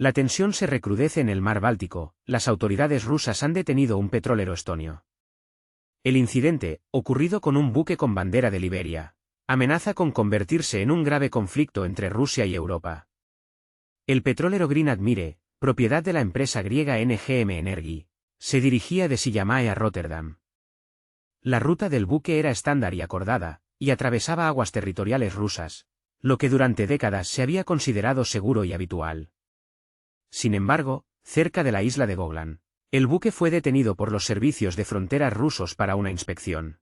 La tensión se recrudece en el mar Báltico, las autoridades rusas han detenido un petrolero estonio. El incidente, ocurrido con un buque con bandera de Liberia, amenaza con convertirse en un grave conflicto entre Rusia y Europa. El petrolero Green Admire, propiedad de la empresa griega NGM Energy, se dirigía de Sillamäe a Rotterdam. La ruta del buque era estándar y acordada, y atravesaba aguas territoriales rusas, lo que durante décadas se había considerado seguro y habitual. Sin embargo, cerca de la isla de Goglan, el buque fue detenido por los servicios de fronteras rusos para una inspección.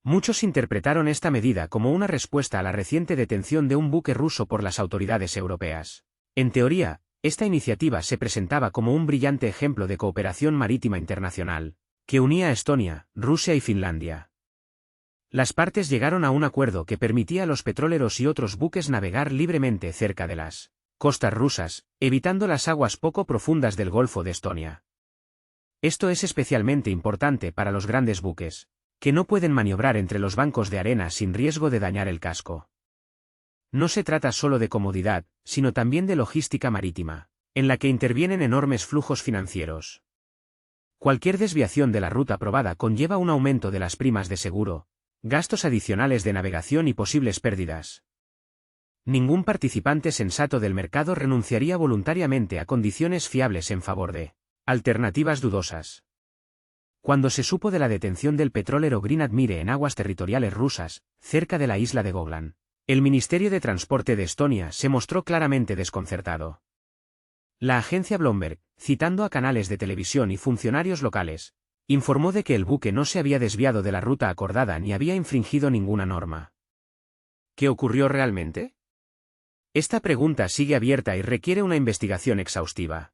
Muchos interpretaron esta medida como una respuesta a la reciente detención de un buque ruso por las autoridades europeas. En teoría, esta iniciativa se presentaba como un brillante ejemplo de cooperación marítima internacional, que unía a Estonia, Rusia y Finlandia. Las partes llegaron a un acuerdo que permitía a los petroleros y otros buques navegar libremente cerca de las costas rusas, evitando las aguas poco profundas del Golfo de Estonia. Esto es especialmente importante para los grandes buques, que no pueden maniobrar entre los bancos de arena sin riesgo de dañar el casco. No se trata solo de comodidad, sino también de logística marítima, en la que intervienen enormes flujos financieros. Cualquier desviación de la ruta probada conlleva un aumento de las primas de seguro, gastos adicionales de navegación y posibles pérdidas. Ningún participante sensato del mercado renunciaría voluntariamente a condiciones fiables en favor de alternativas dudosas. Cuando se supo de la detención del petrolero Green Admire en aguas territoriales rusas, cerca de la isla de Goglan, el Ministerio de Transporte de Estonia se mostró claramente desconcertado. La agencia Bloomberg, citando a canales de televisión y funcionarios locales, informó de que el buque no se había desviado de la ruta acordada ni había infringido ninguna norma. ¿Qué ocurrió realmente? Esta pregunta sigue abierta y requiere una investigación exhaustiva.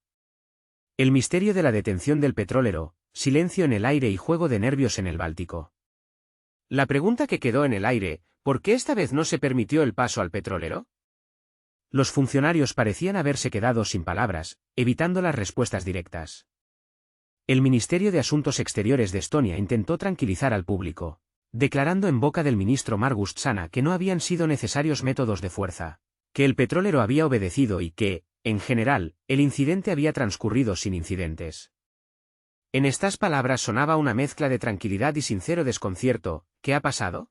El misterio de la detención del petrolero, silencio en el aire y juego de nervios en el Báltico. La pregunta que quedó en el aire, ¿por qué esta vez no se permitió el paso al petrolero? Los funcionarios parecían haberse quedado sin palabras, evitando las respuestas directas. El Ministerio de Asuntos Exteriores de Estonia intentó tranquilizar al público, declarando en boca del ministro Margus Tsana que no habían sido necesarios métodos de fuerza, que el petrolero había obedecido y que, en general, el incidente había transcurrido sin incidentes. En estas palabras sonaba una mezcla de tranquilidad y sincero desconcierto. ¿Qué ha pasado?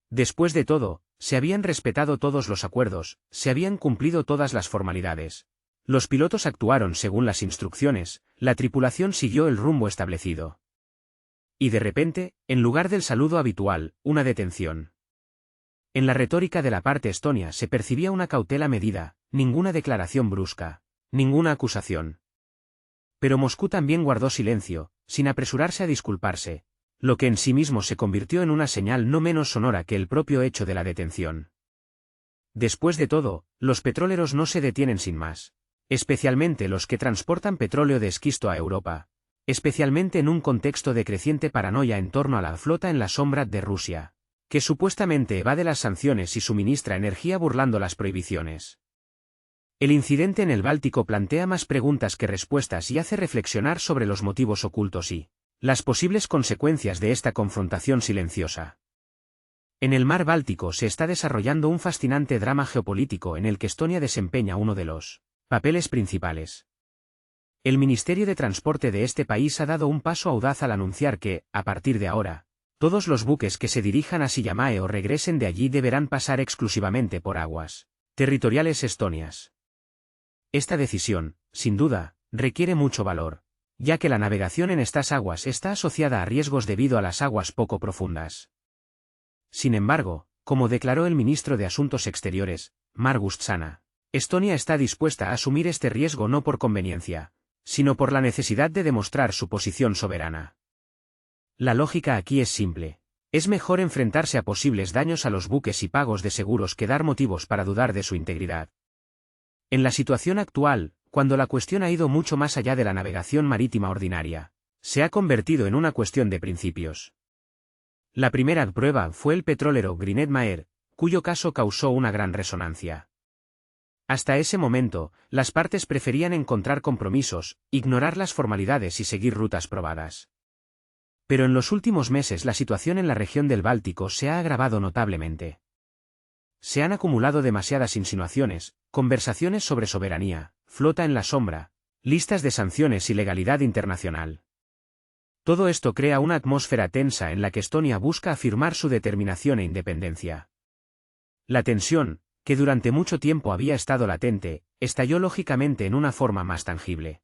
Después de todo, se habían respetado todos los acuerdos, se habían cumplido todas las formalidades. Los pilotos actuaron según las instrucciones, la tripulación siguió el rumbo establecido. Y de repente, en lugar del saludo habitual, una detención. En la retórica de la parte estonia se percibía una cautela medida, ninguna declaración brusca, ninguna acusación. Pero Moscú también guardó silencio, sin apresurarse a disculparse, lo que en sí mismo se convirtió en una señal no menos sonora que el propio hecho de la detención. Después de todo, los petroleros no se detienen sin más, especialmente los que transportan petróleo de esquisto a Europa, especialmente en un contexto de creciente paranoia en torno a la flota en la sombra de Rusia, que supuestamente evade las sanciones y suministra energía burlando las prohibiciones. El incidente en el Báltico plantea más preguntas que respuestas y hace reflexionar sobre los motivos ocultos y las posibles consecuencias de esta confrontación silenciosa. En el mar Báltico se está desarrollando un fascinante drama geopolítico en el que Estonia desempeña uno de los papeles principales. El Ministerio de Transporte de este país ha dado un paso audaz al anunciar que, a partir de ahora, todos los buques que se dirijan a Sillamäe o regresen de allí deberán pasar exclusivamente por aguas territoriales estonias. Esta decisión, sin duda, requiere mucho valor, ya que la navegación en estas aguas está asociada a riesgos debido a las aguas poco profundas. Sin embargo, como declaró el ministro de Asuntos Exteriores, Margus Tsana, Estonia está dispuesta a asumir este riesgo no por conveniencia, sino por la necesidad de demostrar su posición soberana. La lógica aquí es simple. Es mejor enfrentarse a posibles daños a los buques y pagos de seguros que dar motivos para dudar de su integridad. En la situación actual, cuando la cuestión ha ido mucho más allá de la navegación marítima ordinaria, se ha convertido en una cuestión de principios. La primera prueba fue el petrolero Green Admire, cuyo caso causó una gran resonancia. Hasta ese momento, las partes preferían encontrar compromisos, ignorar las formalidades y seguir rutas probadas. Pero en los últimos meses la situación en la región del Báltico se ha agravado notablemente. Se han acumulado demasiadas insinuaciones, conversaciones sobre soberanía, flota en la sombra, listas de sanciones y legalidad internacional. Todo esto crea una atmósfera tensa en la que Estonia busca afirmar su determinación e independencia. La tensión, que durante mucho tiempo había estado latente, estalló lógicamente en una forma más tangible.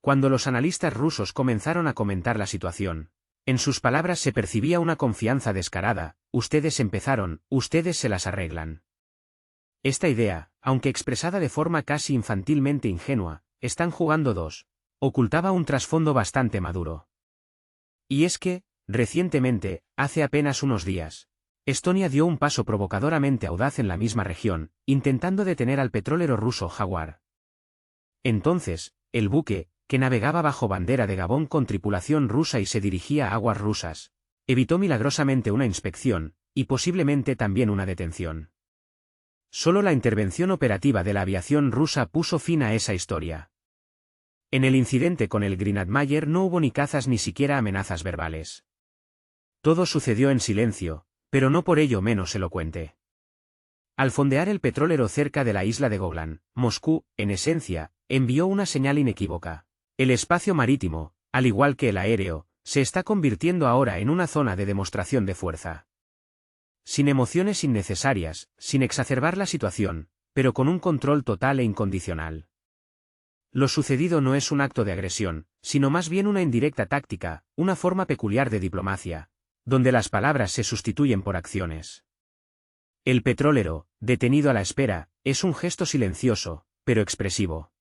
Cuando los analistas rusos comenzaron a comentar la situación, en sus palabras se percibía una confianza descarada: ustedes empezaron, ustedes se las arreglan. Esta idea, aunque expresada de forma casi infantilmente ingenua, están jugando dos, ocultaba un trasfondo bastante maduro. Y es que, recientemente, hace apenas unos días, Estonia dio un paso provocadoramente audaz en la misma región, intentando detener al petrolero ruso Jaguar. Entonces, el buque, que navegaba bajo bandera de Gabón con tripulación rusa y se dirigía a aguas rusas, evitó milagrosamente una inspección, y posiblemente también una detención. Solo la intervención operativa de la aviación rusa puso fin a esa historia. En el incidente con el Grenadmeyer no hubo ni cazas ni siquiera amenazas verbales. Todo sucedió en silencio, pero no por ello menos elocuente. Al fondear el petrolero cerca de la isla de Goglan, Moscú, en esencia, envió una señal inequívoca. El espacio marítimo, al igual que el aéreo, se está convirtiendo ahora en una zona de demostración de fuerza. Sin emociones innecesarias, sin exacerbar la situación, pero con un control total e incondicional. Lo sucedido no es un acto de agresión, sino más bien una indirecta táctica, una forma peculiar de diplomacia, donde las palabras se sustituyen por acciones. El petrolero, detenido a la espera, es un gesto silencioso, pero expresivo.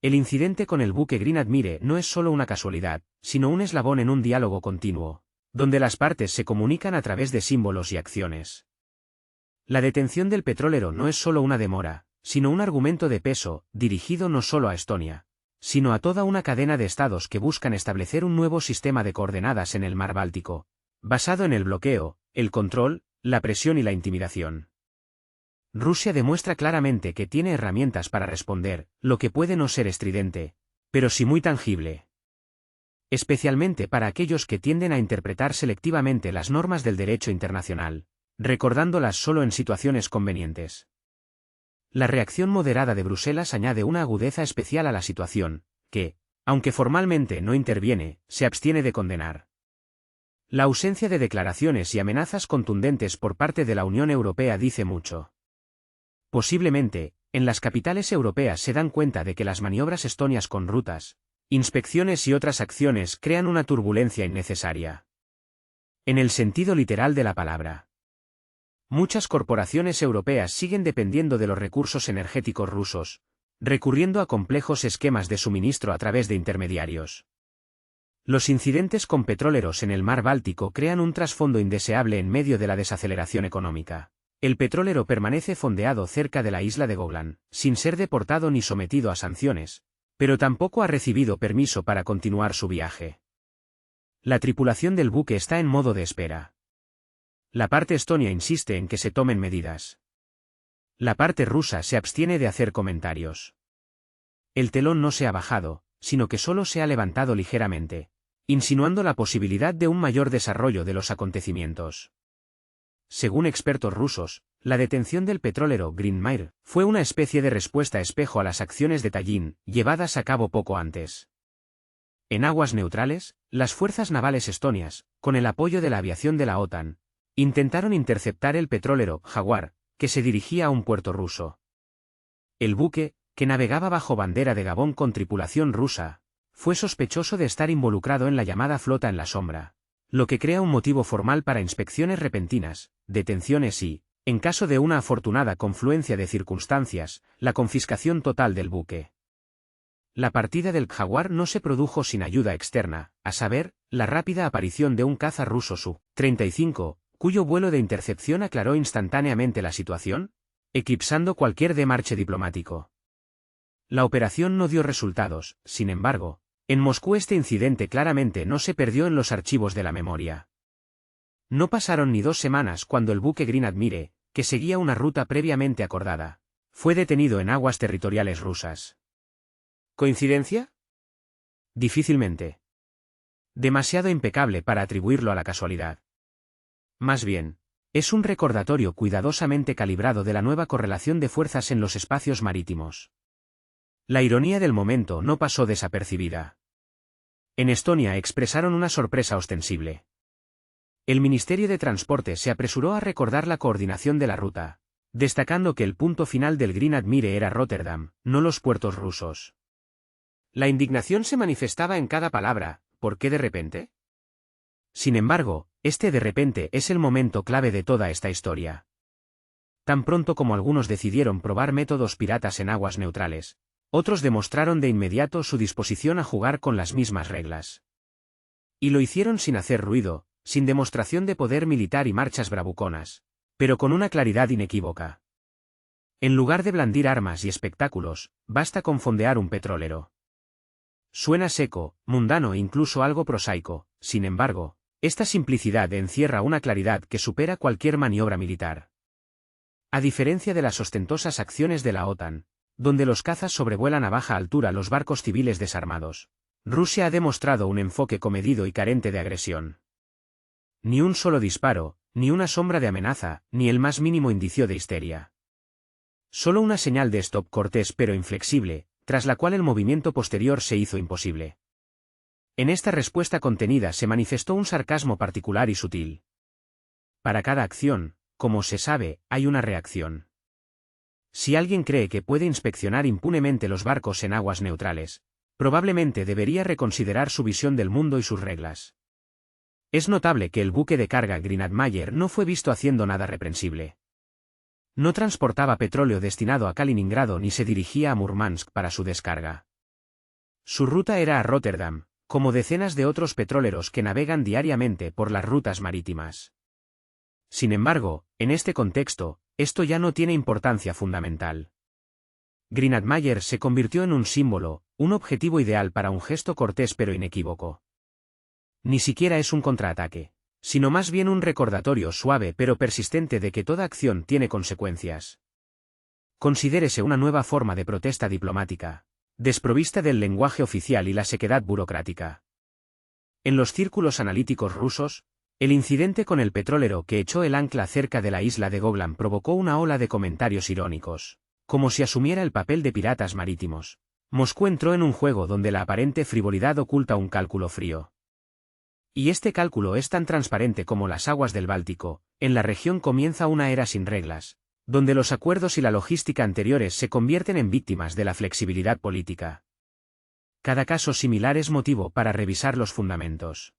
El incidente con el buque Grenadmeyer no es solo una casualidad, sino un eslabón en un diálogo continuo, donde las partes se comunican a través de símbolos y acciones. La detención del petrolero no es solo una demora, sino un argumento de peso, dirigido no solo a Estonia, sino a toda una cadena de estados que buscan establecer un nuevo sistema de coordenadas en el mar Báltico, basado en el bloqueo, el control, la presión y la intimidación. Rusia demuestra claramente que tiene herramientas para responder, lo que puede no ser estridente, pero sí muy tangible. Especialmente para aquellos que tienden a interpretar selectivamente las normas del derecho internacional, recordándolas solo en situaciones convenientes. La reacción moderada de Bruselas añade una agudeza especial a la situación, que, aunque formalmente no interviene, se abstiene de condenar. La ausencia de declaraciones y amenazas contundentes por parte de la Unión Europea dice mucho. Posiblemente, en las capitales europeas se dan cuenta de que las maniobras estonias con rutas, inspecciones y otras acciones crean una turbulencia innecesaria. En el sentido literal de la palabra. Muchas corporaciones europeas siguen dependiendo de los recursos energéticos rusos, recurriendo a complejos esquemas de suministro a través de intermediarios. Los incidentes con petroleros en el mar Báltico crean un trasfondo indeseable en medio de la desaceleración económica. El petrolero permanece fondeado cerca de la isla de Goglan, sin ser deportado ni sometido a sanciones, pero tampoco ha recibido permiso para continuar su viaje. La tripulación del buque está en modo de espera. La parte estonia insiste en que se tomen medidas. La parte rusa se abstiene de hacer comentarios. El telón no se ha bajado, sino que solo se ha levantado ligeramente, insinuando la posibilidad de un mayor desarrollo de los acontecimientos. Según expertos rusos, la detención del petrolero Grenadmeyer fue una especie de respuesta espejo a las acciones de Tallinn, llevadas a cabo poco antes. En aguas neutrales, las fuerzas navales estonias, con el apoyo de la aviación de la OTAN, intentaron interceptar el petrolero Jaguar, que se dirigía a un puerto ruso. El buque, que navegaba bajo bandera de Gabón con tripulación rusa, fue sospechoso de estar involucrado en la llamada flota en la sombra, lo que crea un motivo formal para inspecciones repentinas, detenciones y, en caso de una afortunada confluencia de circunstancias, la confiscación total del buque. La partida del Jaguar no se produjo sin ayuda externa, a saber, la rápida aparición de un caza ruso Su-35, cuyo vuelo de intercepción aclaró instantáneamente la situación, eclipsando cualquier demarche diplomático. La operación no dio resultados, sin embargo, en Moscú este incidente claramente no se perdió en los archivos de la memoria. No pasaron ni 2 semanas cuando el buque Grenadmeyer, que seguía una ruta previamente acordada, fue detenido en aguas territoriales rusas. ¿Coincidencia? Difícilmente. Demasiado impecable para atribuirlo a la casualidad. Más bien, es un recordatorio cuidadosamente calibrado de la nueva correlación de fuerzas en los espacios marítimos. La ironía del momento no pasó desapercibida. En Estonia expresaron una sorpresa ostensible. El Ministerio de Transporte se apresuró a recordar la coordinación de la ruta, destacando que el punto final del Green Admire era Rotterdam, no los puertos rusos. La indignación se manifestaba en cada palabra. ¿Por qué de repente? Sin embargo, este de repente es el momento clave de toda esta historia. Tan pronto como algunos decidieron probar métodos piratas en aguas neutrales, otros demostraron de inmediato su disposición a jugar con las mismas reglas. Y lo hicieron sin hacer ruido, sin demostración de poder militar y marchas bravuconas, pero con una claridad inequívoca. En lugar de blandir armas y espectáculos, basta con fondear un petrolero. Suena seco, mundano e incluso algo prosaico, sin embargo, esta simplicidad encierra una claridad que supera cualquier maniobra militar. A diferencia de las ostentosas acciones de la OTAN, donde los cazas sobrevuelan a baja altura los barcos civiles desarmados, Rusia ha demostrado un enfoque comedido y carente de agresión. Ni un solo disparo, ni una sombra de amenaza, ni el más mínimo indicio de histeria. Solo una señal de stop cortés pero inflexible, tras la cual el movimiento posterior se hizo imposible. En esta respuesta contenida se manifestó un sarcasmo particular y sutil. Para cada acción, como se sabe, hay una reacción. Si alguien cree que puede inspeccionar impunemente los barcos en aguas neutrales, probablemente debería reconsiderar su visión del mundo y sus reglas. Es notable que el buque de carga Green Admire no fue visto haciendo nada reprensible. No transportaba petróleo destinado a Kaliningrado ni se dirigía a Murmansk para su descarga. Su ruta era a Rotterdam, como decenas de otros petroleros que navegan diariamente por las rutas marítimas. Sin embargo, en este contexto, esto ya no tiene importancia fundamental. Green Admire se convirtió en un símbolo, un objetivo ideal para un gesto cortés pero inequívoco. Ni siquiera es un contraataque, sino más bien un recordatorio suave pero persistente de que toda acción tiene consecuencias. Considérese una nueva forma de protesta diplomática, desprovista del lenguaje oficial y la sequedad burocrática. En los círculos analíticos rusos, el incidente con el petrolero que echó el ancla cerca de la isla de Goglan provocó una ola de comentarios irónicos, como si asumiera el papel de piratas marítimos. Moscú entró en un juego donde la aparente frivolidad oculta un cálculo frío. Y este cálculo es tan transparente como las aguas del Báltico. En la región comienza una era sin reglas, donde los acuerdos y la logística anteriores se convierten en víctimas de la flexibilidad política. Cada caso similar es motivo para revisar los fundamentos.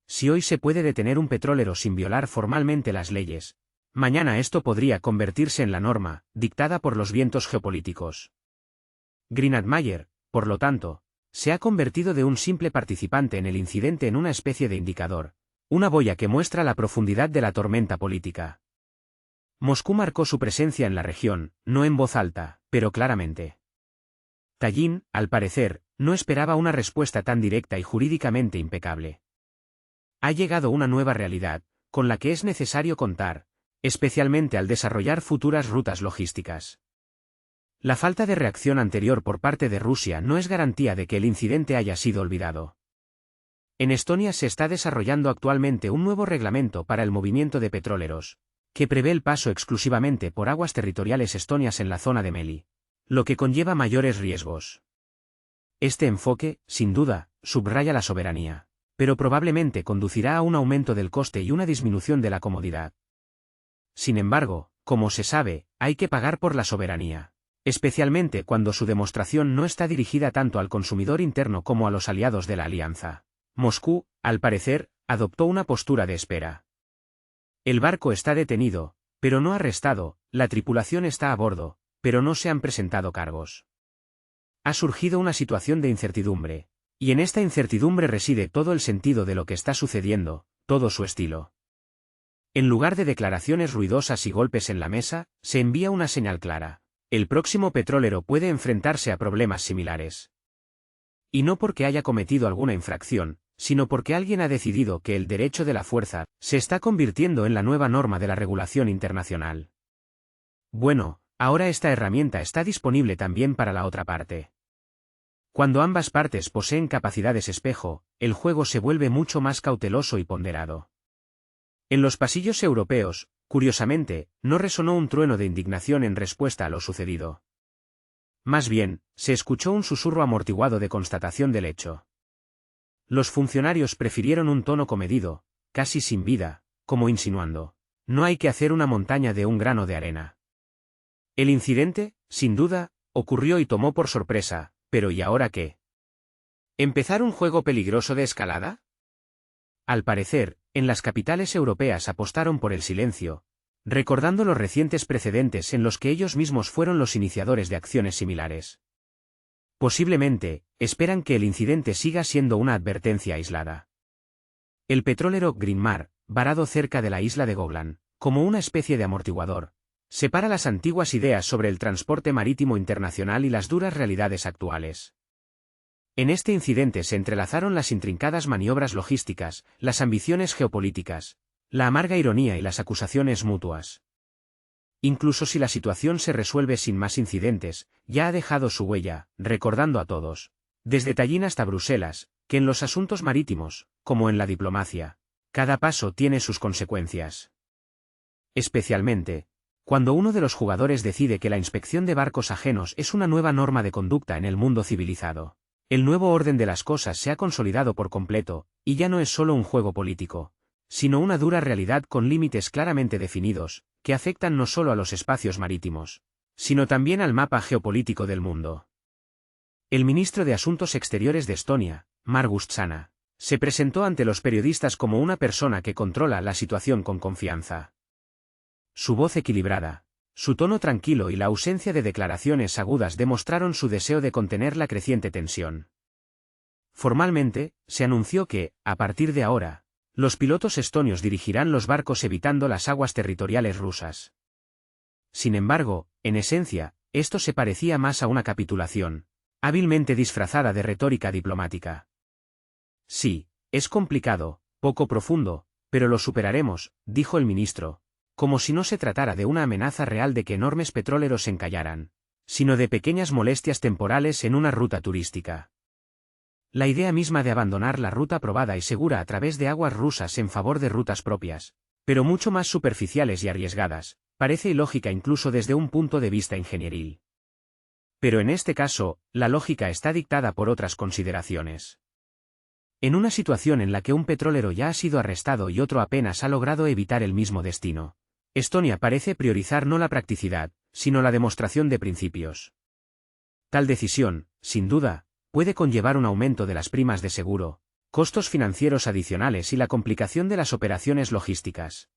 Si hoy se puede detener un petrolero sin violar formalmente las leyes, mañana esto podría convertirse en la norma, dictada por los vientos geopolíticos. Green Admire, por lo tanto, se ha convertido de un simple participante en el incidente en una especie de indicador, una boya que muestra la profundidad de la tormenta política. Moscú marcó su presencia en la región, no en voz alta, pero claramente. Tallin, al parecer, no esperaba una respuesta tan directa y jurídicamente impecable. Ha llegado una nueva realidad, con la que es necesario contar, especialmente al desarrollar futuras rutas logísticas. La falta de reacción anterior por parte de Rusia no es garantía de que el incidente haya sido olvidado. En Estonia se está desarrollando actualmente un nuevo reglamento para el movimiento de petroleros, que prevé el paso exclusivamente por aguas territoriales estonias en la zona de Meli, lo que conlleva mayores riesgos. Este enfoque, sin duda, subraya la soberanía, pero probablemente conducirá a un aumento del coste y una disminución de la comodidad. Sin embargo, como se sabe, hay que pagar por la soberanía, especialmente cuando su demostración no está dirigida tanto al consumidor interno como a los aliados de la alianza. Moscú, al parecer, adoptó una postura de espera. El barco está detenido, pero no arrestado, la tripulación está a bordo, pero no se han presentado cargos. Ha surgido una situación de incertidumbre, y en esta incertidumbre reside todo el sentido de lo que está sucediendo, todo su estilo. En lugar de declaraciones ruidosas y golpes en la mesa, se envía una señal clara. El próximo petrolero puede enfrentarse a problemas similares. Y no porque haya cometido alguna infracción, sino porque alguien ha decidido que el derecho de la fuerza se está convirtiendo en la nueva norma de la regulación internacional. Bueno, ahora esta herramienta está disponible también para la otra parte. Cuando ambas partes poseen capacidades espejo, el juego se vuelve mucho más cauteloso y ponderado. En los pasillos europeos, curiosamente, no resonó un trueno de indignación en respuesta a lo sucedido. Más bien, se escuchó un susurro amortiguado de constatación del hecho. Los funcionarios prefirieron un tono comedido, casi sin vida, como insinuando: no hay que hacer una montaña de un grano de arena. El incidente, sin duda, ocurrió y tomó por sorpresa, pero ¿y ahora qué? ¿Empezar un juego peligroso de escalada? Al parecer, en las capitales europeas apostaron por el silencio, recordando los recientes precedentes en los que ellos mismos fueron los iniciadores de acciones similares. Posiblemente, esperan que el incidente siga siendo una advertencia aislada. El petrolero Green Mar, varado cerca de la isla de Goglan, como una especie de amortiguador, separa las antiguas ideas sobre el transporte marítimo internacional y las duras realidades actuales. En este incidente se entrelazaron las intrincadas maniobras logísticas, las ambiciones geopolíticas, la amarga ironía y las acusaciones mutuas. Incluso si la situación se resuelve sin más incidentes, ya ha dejado su huella, recordando a todos, desde Tallin hasta Bruselas, que en los asuntos marítimos, como en la diplomacia, cada paso tiene sus consecuencias. Especialmente, cuando uno de los jugadores decide que la inspección de barcos ajenos es una nueva norma de conducta en el mundo civilizado. El nuevo orden de las cosas se ha consolidado por completo, y ya no es solo un juego político, sino una dura realidad con límites claramente definidos, que afectan no solo a los espacios marítimos, sino también al mapa geopolítico del mundo. El ministro de Asuntos Exteriores de Estonia, Margus Tsana, se presentó ante los periodistas como una persona que controla la situación con confianza. Su voz equilibrada, su tono tranquilo y la ausencia de declaraciones agudas demostraron su deseo de contener la creciente tensión. Formalmente, se anunció que, a partir de ahora, los pilotos estonios dirigirán los barcos evitando las aguas territoriales rusas. Sin embargo, en esencia, esto se parecía más a una capitulación, hábilmente disfrazada de retórica diplomática. Sí, es complicado, poco profundo, pero lo superaremos, dijo el ministro, como si no se tratara de una amenaza real de que enormes petroleros se encallaran, sino de pequeñas molestias temporales en una ruta turística. La idea misma de abandonar la ruta probada y segura a través de aguas rusas en favor de rutas propias, pero mucho más superficiales y arriesgadas, parece ilógica incluso desde un punto de vista ingenieril. Pero en este caso, la lógica está dictada por otras consideraciones. En una situación en la que un petrolero ya ha sido arrestado y otro apenas ha logrado evitar el mismo destino, Estonia parece priorizar no la practicidad, sino la demostración de principios. Tal decisión, sin duda, puede conllevar un aumento de las primas de seguro, costos financieros adicionales y la complicación de las operaciones logísticas.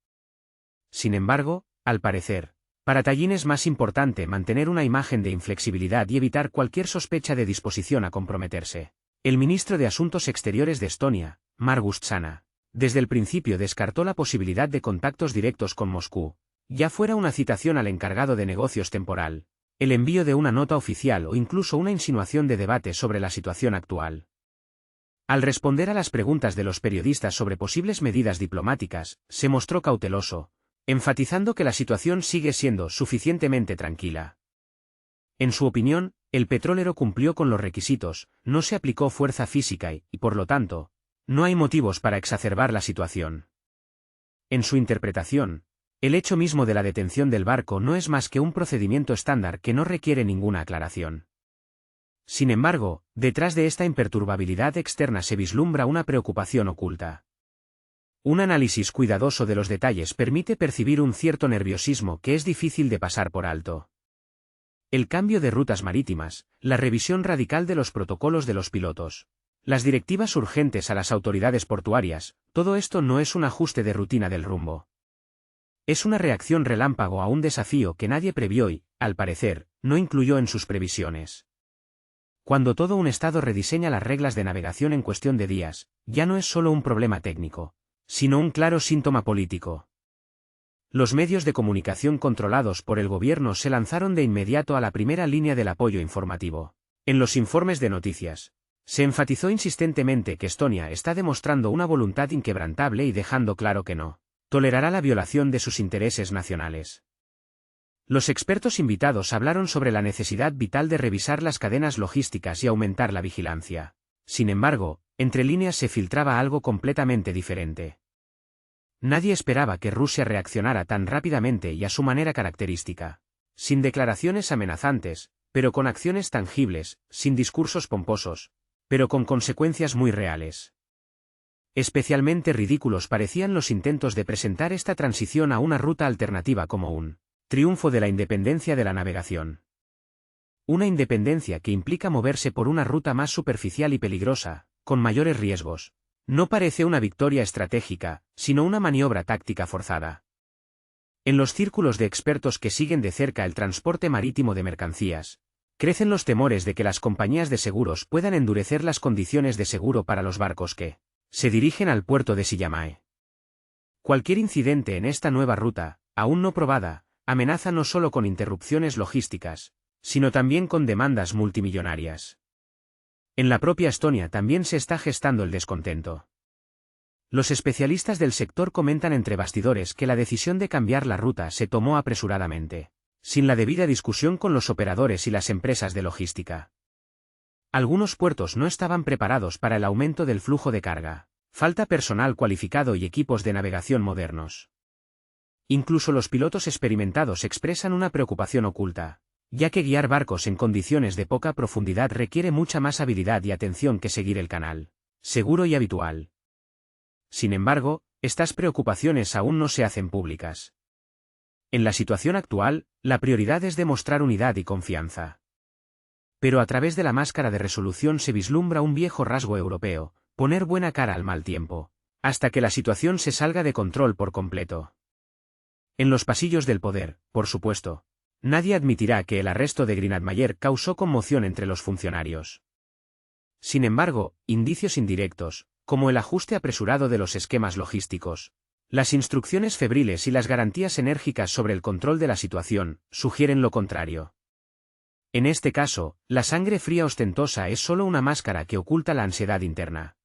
Sin embargo, al parecer, para Tallin es más importante mantener una imagen de inflexibilidad y evitar cualquier sospecha de disposición a comprometerse. El ministro de Asuntos Exteriores de Estonia, Margus Tsana, desde el principio descartó la posibilidad de contactos directos con Moscú, ya fuera una citación al encargado de negocios temporal, el envío de una nota oficial o incluso una insinuación de debate sobre la situación actual. Al responder a las preguntas de los periodistas sobre posibles medidas diplomáticas, se mostró cauteloso, enfatizando que la situación sigue siendo suficientemente tranquila. En su opinión, el petrolero cumplió con los requisitos, no se aplicó fuerza física y, por lo tanto, no hay motivos para exacerbar la situación. En su interpretación, el hecho mismo de la detención del barco no es más que un procedimiento estándar que no requiere ninguna aclaración. Sin embargo, detrás de esta imperturbabilidad externa se vislumbra una preocupación oculta. Un análisis cuidadoso de los detalles permite percibir un cierto nerviosismo que es difícil de pasar por alto. El cambio de rutas marítimas, la revisión radical de los protocolos de los pilotos, las directivas urgentes a las autoridades portuarias, todo esto no es un ajuste de rutina del rumbo. Es una reacción relámpago a un desafío que nadie previó y, al parecer, no incluyó en sus previsiones. Cuando todo un estado rediseña las reglas de navegación en cuestión de días, ya no es solo un problema técnico, sino un claro síntoma político. Los medios de comunicación controlados por el gobierno se lanzaron de inmediato a la primera línea del apoyo informativo. En los informes de noticias, se enfatizó insistentemente que Estonia está demostrando una voluntad inquebrantable y dejando claro que no tolerará la violación de sus intereses nacionales. Los expertos invitados hablaron sobre la necesidad vital de revisar las cadenas logísticas y aumentar la vigilancia. Sin embargo, entre líneas se filtraba algo completamente diferente. Nadie esperaba que Rusia reaccionara tan rápidamente y a su manera característica, sin declaraciones amenazantes, pero con acciones tangibles, sin discursos pomposos, pero con consecuencias muy reales. Especialmente ridículos parecían los intentos de presentar esta transición a una ruta alternativa como un triunfo de la independencia de la navegación. Una independencia que implica moverse por una ruta más superficial y peligrosa, con mayores riesgos. No parece una victoria estratégica, sino una maniobra táctica forzada. En los círculos de expertos que siguen de cerca el transporte marítimo de mercancías, crecen los temores de que las compañías de seguros puedan endurecer las condiciones de seguro para los barcos que se dirigen al puerto de Sillamäe. Cualquier incidente en esta nueva ruta, aún no probada, amenaza no solo con interrupciones logísticas, sino también con demandas multimillonarias. En la propia Estonia también se está gestando el descontento. Los especialistas del sector comentan entre bastidores que la decisión de cambiar la ruta se tomó apresuradamente, sin la debida discusión con los operadores y las empresas de logística. Algunos puertos no estaban preparados para el aumento del flujo de carga, falta personal cualificado y equipos de navegación modernos. Incluso los pilotos experimentados expresan una preocupación oculta, ya que guiar barcos en condiciones de poca profundidad requiere mucha más habilidad y atención que seguir el canal seguro y habitual. Sin embargo, estas preocupaciones aún no se hacen públicas. En la situación actual, la prioridad es demostrar unidad y confianza. Pero a través de la máscara de resolución se vislumbra un viejo rasgo europeo, poner buena cara al mal tiempo, hasta que la situación se salga de control por completo. En los pasillos del poder, por supuesto, nadie admitirá que el arresto de Grinadmayer causó conmoción entre los funcionarios. Sin embargo, indicios indirectos, como el ajuste apresurado de los esquemas logísticos, las instrucciones febriles y las garantías enérgicas sobre el control de la situación, sugieren lo contrario. En este caso, la sangre fría ostentosa es solo una máscara que oculta la ansiedad interna.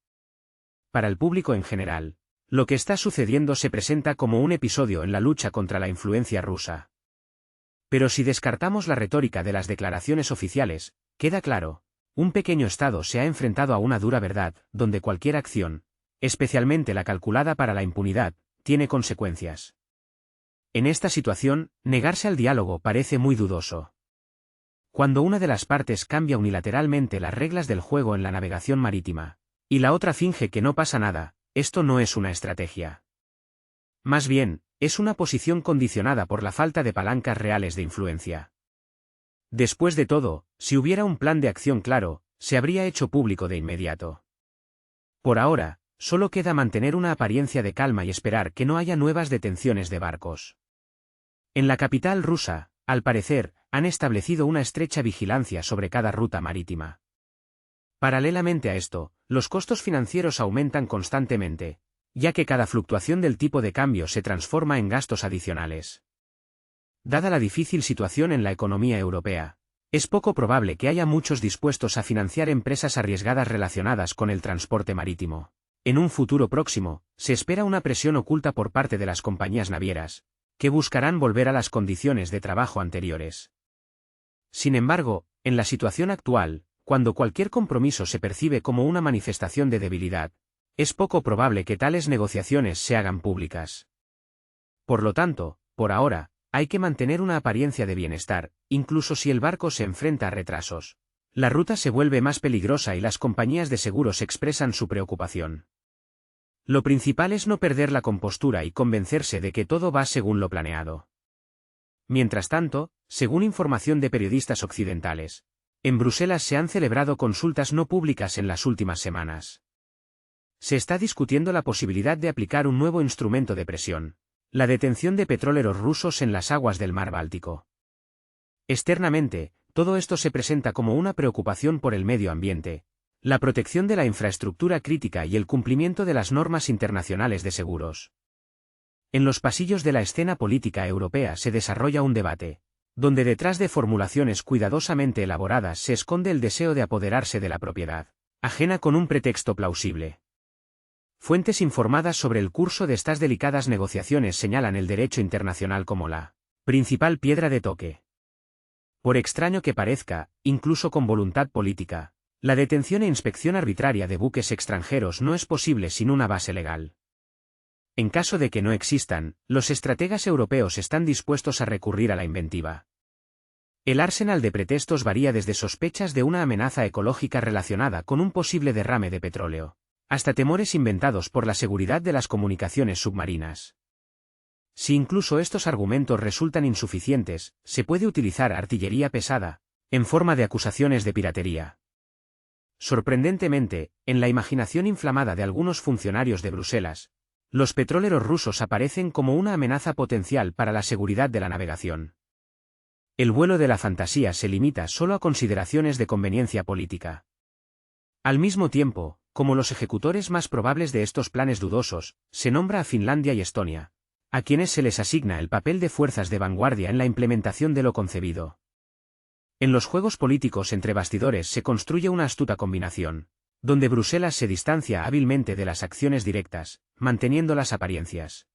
Para el público en general, lo que está sucediendo se presenta como un episodio en la lucha contra la influencia rusa. Pero si descartamos la retórica de las declaraciones oficiales, queda claro, un pequeño Estado se ha enfrentado a una dura verdad, donde cualquier acción, especialmente la calculada para la impunidad, tiene consecuencias. En esta situación, negarse al diálogo parece muy dudoso. Cuando una de las partes cambia unilateralmente las reglas del juego en la navegación marítima, y la otra finge que no pasa nada, esto no es una estrategia. Más bien, es una posición condicionada por la falta de palancas reales de influencia. Después de todo, si hubiera un plan de acción claro, se habría hecho público de inmediato. Por ahora, solo queda mantener una apariencia de calma y esperar que no haya nuevas detenciones de barcos. En la capital rusa, al parecer, han establecido una estrecha vigilancia sobre cada ruta marítima. Paralelamente a esto, los costos financieros aumentan constantemente, ya que cada fluctuación del tipo de cambio se transforma en gastos adicionales. Dada la difícil situación en la economía europea, es poco probable que haya muchos dispuestos a financiar empresas arriesgadas relacionadas con el transporte marítimo. En un futuro próximo, se espera una presión oculta por parte de las compañías navieras, que buscarán volver a las condiciones de trabajo anteriores. Sin embargo, en la situación actual, cuando cualquier compromiso se percibe como una manifestación de debilidad, es poco probable que tales negociaciones se hagan públicas. Por lo tanto, por ahora, hay que mantener una apariencia de bienestar, incluso si el barco se enfrenta a retrasos. La ruta se vuelve más peligrosa y las compañías de seguros expresan su preocupación. Lo principal es no perder la compostura y convencerse de que todo va según lo planeado. Mientras tanto, según información de periodistas occidentales, en Bruselas se han celebrado consultas no públicas en las últimas semanas. Se está discutiendo la posibilidad de aplicar un nuevo instrumento de presión, la detención de petroleros rusos en las aguas del mar Báltico. Externamente, todo esto se presenta como una preocupación por el medio ambiente, la protección de la infraestructura crítica y el cumplimiento de las normas internacionales de seguros. En los pasillos de la escena política europea se desarrolla un debate, donde detrás de formulaciones cuidadosamente elaboradas se esconde el deseo de apoderarse de la propiedad ajena con un pretexto plausible. Fuentes informadas sobre el curso de estas delicadas negociaciones señalan el derecho internacional como la principal piedra de toque. Por extraño que parezca, incluso con voluntad política, la detención e inspección arbitraria de buques extranjeros no es posible sin una base legal. En caso de que no existan, los estrategas europeos están dispuestos a recurrir a la inventiva. El arsenal de pretextos varía desde sospechas de una amenaza ecológica relacionada con un posible derrame de petróleo, hasta temores inventados por la seguridad de las comunicaciones submarinas. Si incluso estos argumentos resultan insuficientes, se puede utilizar artillería pesada, en forma de acusaciones de piratería. Sorprendentemente, en la imaginación inflamada de algunos funcionarios de Bruselas, los petroleros rusos aparecen como una amenaza potencial para la seguridad de la navegación. El vuelo de la fantasía se limita solo a consideraciones de conveniencia política. Al mismo tiempo, como los ejecutores más probables de estos planes dudosos, se nombra a Finlandia y Estonia, a quienes se les asigna el papel de fuerzas de vanguardia en la implementación de lo concebido. En los juegos políticos entre bastidores se construye una astuta combinación, donde Bruselas se distancia hábilmente de las acciones directas, manteniendo las apariencias.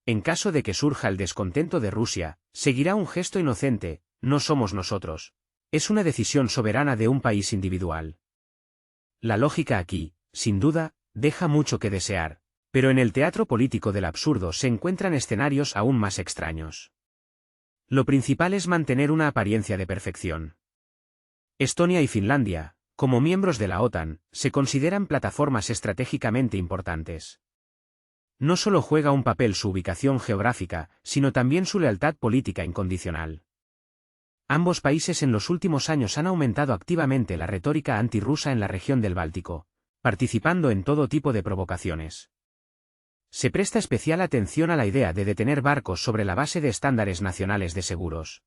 En caso de que surja el descontento de Rusia, seguirá un gesto inocente: no somos nosotros. Es una decisión soberana de un país individual. La lógica aquí, sin duda, deja mucho que desear, pero en el teatro político del absurdo se encuentran escenarios aún más extraños. Lo principal es mantener una apariencia de perfección. Estonia y Finlandia, como miembros de la OTAN, se consideran plataformas estratégicamente importantes. No solo juega un papel su ubicación geográfica, sino también su lealtad política incondicional. Ambos países en los últimos años han aumentado activamente la retórica antirrusa en la región del Báltico, participando en todo tipo de provocaciones. Se presta especial atención a la idea de detener barcos sobre la base de estándares nacionales de seguros.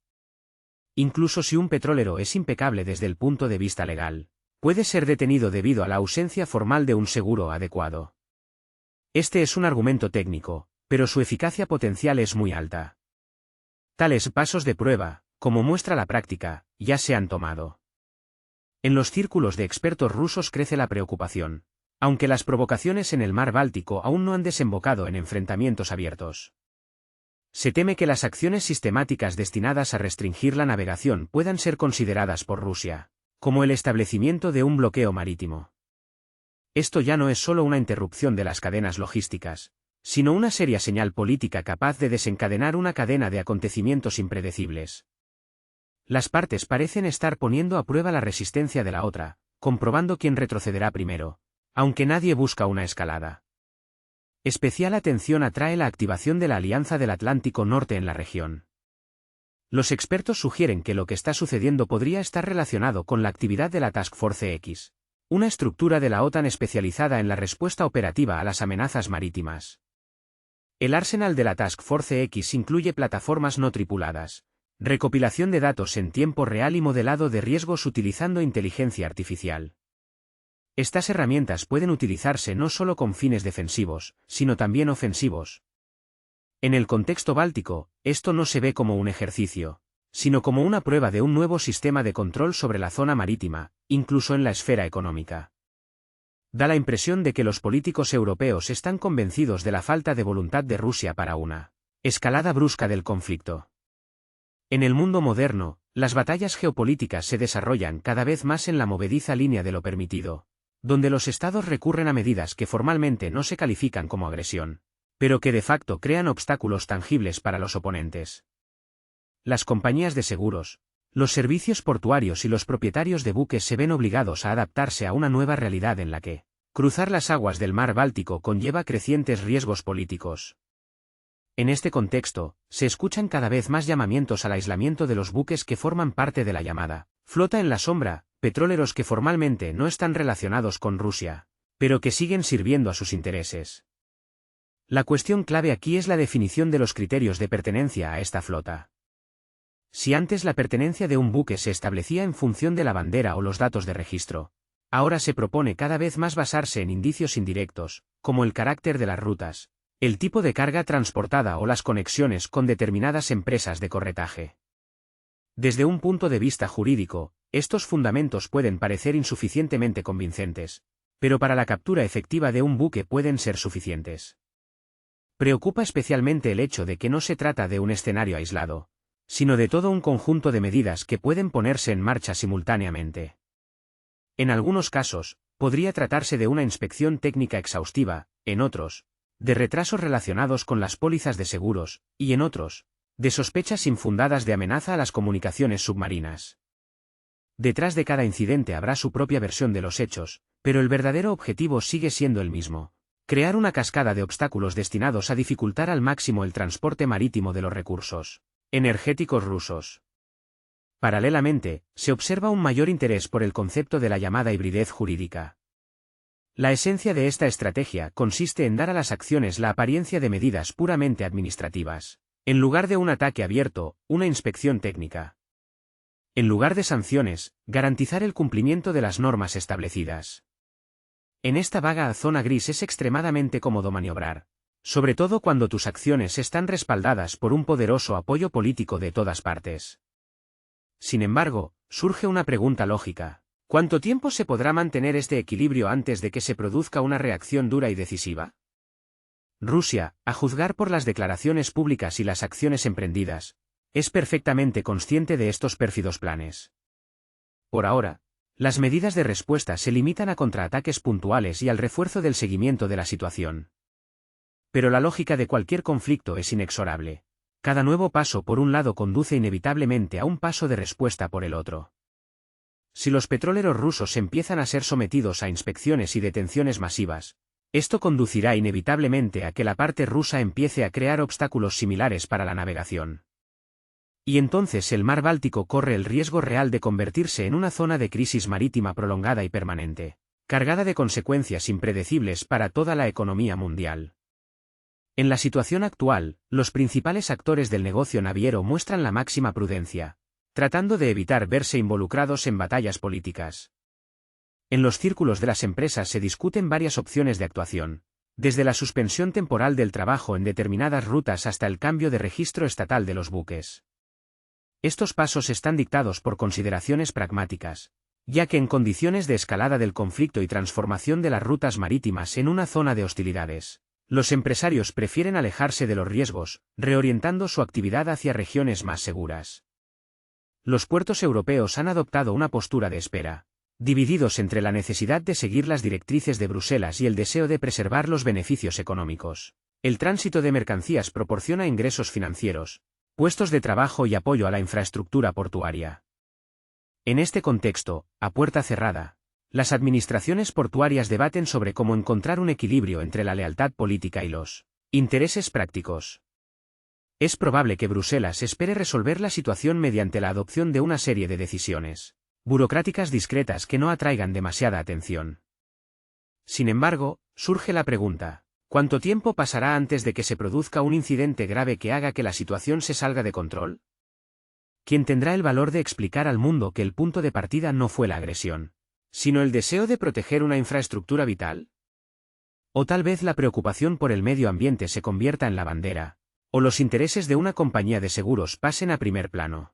Incluso si un petrolero es impecable desde el punto de vista legal, puede ser detenido debido a la ausencia formal de un seguro adecuado. Este es un argumento técnico, pero su eficacia potencial es muy alta. Tales pasos de prueba, como muestra la práctica, ya se han tomado. En los círculos de expertos rusos crece la preocupación, aunque las provocaciones en el mar Báltico aún no han desembocado en enfrentamientos abiertos. Se teme que las acciones sistemáticas destinadas a restringir la navegación puedan ser consideradas por Rusia como el establecimiento de un bloqueo marítimo. Esto ya no es solo una interrupción de las cadenas logísticas, sino una seria señal política capaz de desencadenar una cadena de acontecimientos impredecibles. Las partes parecen estar poniendo a prueba la resistencia de la otra, comprobando quién retrocederá primero, aunque nadie busca una escalada. Especial atención atrae la activación de la Alianza del Atlántico Norte en la región. Los expertos sugieren que lo que está sucediendo podría estar relacionado con la actividad de la Task Force X, una estructura de la OTAN especializada en la respuesta operativa a las amenazas marítimas. El arsenal de la Task Force X incluye plataformas no tripuladas, recopilación de datos en tiempo real y modelado de riesgos utilizando inteligencia artificial. Estas herramientas pueden utilizarse no solo con fines defensivos, sino también ofensivos. En el contexto báltico, esto no se ve como un ejercicio, sino como una prueba de un nuevo sistema de control sobre la zona marítima, incluso en la esfera económica. Da la impresión de que los políticos europeos están convencidos de la falta de voluntad de Rusia para una escalada brusca del conflicto. En el mundo moderno, las batallas geopolíticas se desarrollan cada vez más en la movediza línea de lo permitido, donde los estados recurren a medidas que formalmente no se califican como agresión, pero que de facto crean obstáculos tangibles para los oponentes. Las compañías de seguros, los servicios portuarios y los propietarios de buques se ven obligados a adaptarse a una nueva realidad en la que cruzar las aguas del mar Báltico conlleva crecientes riesgos políticos. En este contexto, se escuchan cada vez más llamamientos al aislamiento de los buques que forman parte de la llamada flota en la sombra, petroleros que formalmente no están relacionados con Rusia, pero que siguen sirviendo a sus intereses. La cuestión clave aquí es la definición de los criterios de pertenencia a esta flota. Si antes la pertenencia de un buque se establecía en función de la bandera o los datos de registro, ahora se propone cada vez más basarse en indicios indirectos, como el carácter de las rutas, el tipo de carga transportada o las conexiones con determinadas empresas de corretaje. Desde un punto de vista jurídico, estos fundamentos pueden parecer insuficientemente convincentes, pero para la captura efectiva de un buque pueden ser suficientes. Preocupa especialmente el hecho de que no se trata de un escenario aislado, sino de todo un conjunto de medidas que pueden ponerse en marcha simultáneamente. En algunos casos, podría tratarse de una inspección técnica exhaustiva, en otros, de retrasos relacionados con las pólizas de seguros, y en otros, de sospechas infundadas de amenaza a las comunicaciones submarinas. Detrás de cada incidente habrá su propia versión de los hechos, pero el verdadero objetivo sigue siendo el mismo: crear una cascada de obstáculos destinados a dificultar al máximo el transporte marítimo de los recursos energéticos rusos. Paralelamente, se observa un mayor interés por el concepto de la llamada hibridez jurídica. La esencia de esta estrategia consiste en dar a las acciones la apariencia de medidas puramente administrativas. En lugar de un ataque abierto, una inspección técnica. En lugar de sanciones, garantizar el cumplimiento de las normas establecidas. En esta vaga zona gris es extremadamente cómodo maniobrar, sobre todo cuando tus acciones están respaldadas por un poderoso apoyo político de todas partes. Sin embargo, surge una pregunta lógica: ¿cuánto tiempo se podrá mantener este equilibrio antes de que se produzca una reacción dura y decisiva? Rusia, a juzgar por las declaraciones públicas y las acciones emprendidas, es perfectamente consciente de estos pérfidos planes. Por ahora, las medidas de respuesta se limitan a contraataques puntuales y al refuerzo del seguimiento de la situación. Pero la lógica de cualquier conflicto es inexorable. Cada nuevo paso por un lado conduce inevitablemente a un paso de respuesta por el otro. Si los petroleros rusos empiezan a ser sometidos a inspecciones y detenciones masivas, esto conducirá inevitablemente a que la parte rusa empiece a crear obstáculos similares para la navegación. Y entonces el mar Báltico corre el riesgo real de convertirse en una zona de crisis marítima prolongada y permanente, cargada de consecuencias impredecibles para toda la economía mundial. En la situación actual, los principales actores del negocio naviero muestran la máxima prudencia, tratando de evitar verse involucrados en batallas políticas. En los círculos de las empresas se discuten varias opciones de actuación, desde la suspensión temporal del trabajo en determinadas rutas hasta el cambio de registro estatal de los buques. Estos pasos están dictados por consideraciones pragmáticas, ya que en condiciones de escalada del conflicto y transformación de las rutas marítimas en una zona de hostilidades, los empresarios prefieren alejarse de los riesgos, reorientando su actividad hacia regiones más seguras. Los puertos europeos han adoptado una postura de espera, divididos entre la necesidad de seguir las directrices de Bruselas y el deseo de preservar los beneficios económicos. El tránsito de mercancías proporciona ingresos financieros, puestos de trabajo y apoyo a la infraestructura portuaria. En este contexto, a puerta cerrada, las administraciones portuarias debaten sobre cómo encontrar un equilibrio entre la lealtad política y los intereses prácticos. Es probable que Bruselas espere resolver la situación mediante la adopción de una serie de decisiones burocráticas discretas que no atraigan demasiada atención. Sin embargo, surge la pregunta: ¿cuánto tiempo pasará antes de que se produzca un incidente grave que haga que la situación se salga de control? ¿Quién tendrá el valor de explicar al mundo que el punto de partida no fue la agresión, sino el deseo de proteger una infraestructura vital? O tal vez la preocupación por el medio ambiente se convierta en la bandera, o los intereses de una compañía de seguros pasen a primer plano.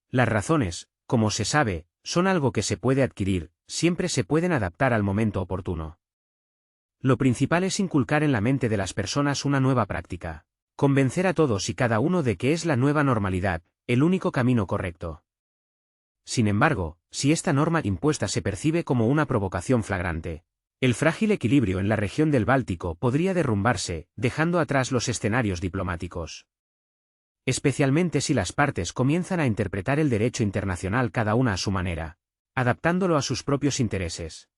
Las razones, como se sabe, son algo que se puede adquirir, siempre se pueden adaptar al momento oportuno. Lo principal es inculcar en la mente de las personas una nueva práctica, convencer a todos y cada uno de que es la nueva normalidad, el único camino correcto. Sin embargo, si esta norma impuesta se percibe como una provocación flagrante, el frágil equilibrio en la región del Báltico podría derrumbarse, dejando atrás los escenarios diplomáticos. Especialmente si las partes comienzan a interpretar el derecho internacional cada una a su manera, adaptándolo a sus propios intereses.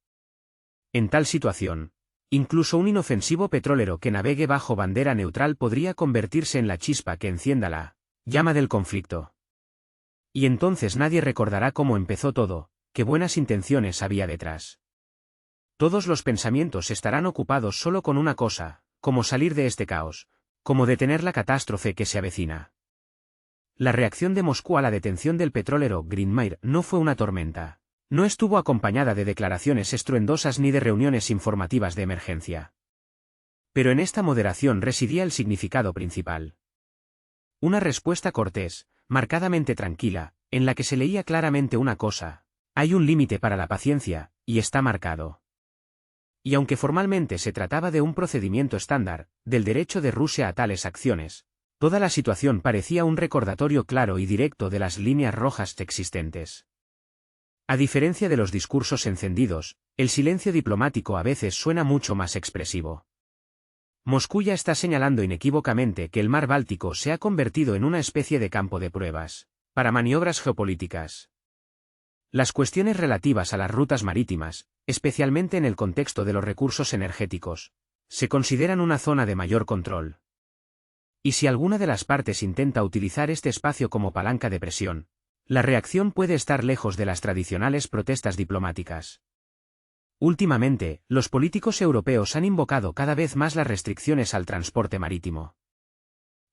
En tal situación, incluso un inofensivo petrolero que navegue bajo bandera neutral podría convertirse en la chispa que encienda la llama del conflicto. Y entonces nadie recordará cómo empezó todo, qué buenas intenciones había detrás. Todos los pensamientos estarán ocupados solo con una cosa: cómo salir de este caos, cómo detener la catástrofe que se avecina. La reacción de Moscú a la detención del petrolero Greenmeyer no fue una tormenta. No estuvo acompañada de declaraciones estruendosas ni de reuniones informativas de emergencia. Pero en esta moderación residía el significado principal. Una respuesta cortés, marcadamente tranquila, en la que se leía claramente una cosa: hay un límite para la paciencia, y está marcado. Y aunque formalmente se trataba de un procedimiento estándar, del derecho de Rusia a tales acciones, toda la situación parecía un recordatorio claro y directo de las líneas rojas existentes. A diferencia de los discursos encendidos, el silencio diplomático a veces suena mucho más expresivo. Moscú ya está señalando inequívocamente que el mar Báltico se ha convertido en una especie de campo de pruebas para maniobras geopolíticas. Las cuestiones relativas a las rutas marítimas, especialmente en el contexto de los recursos energéticos, se consideran una zona de mayor control. Y si alguna de las partes intenta utilizar este espacio como palanca de presión, la reacción puede estar lejos de las tradicionales protestas diplomáticas. Últimamente, los políticos europeos han invocado cada vez más las restricciones al transporte marítimo.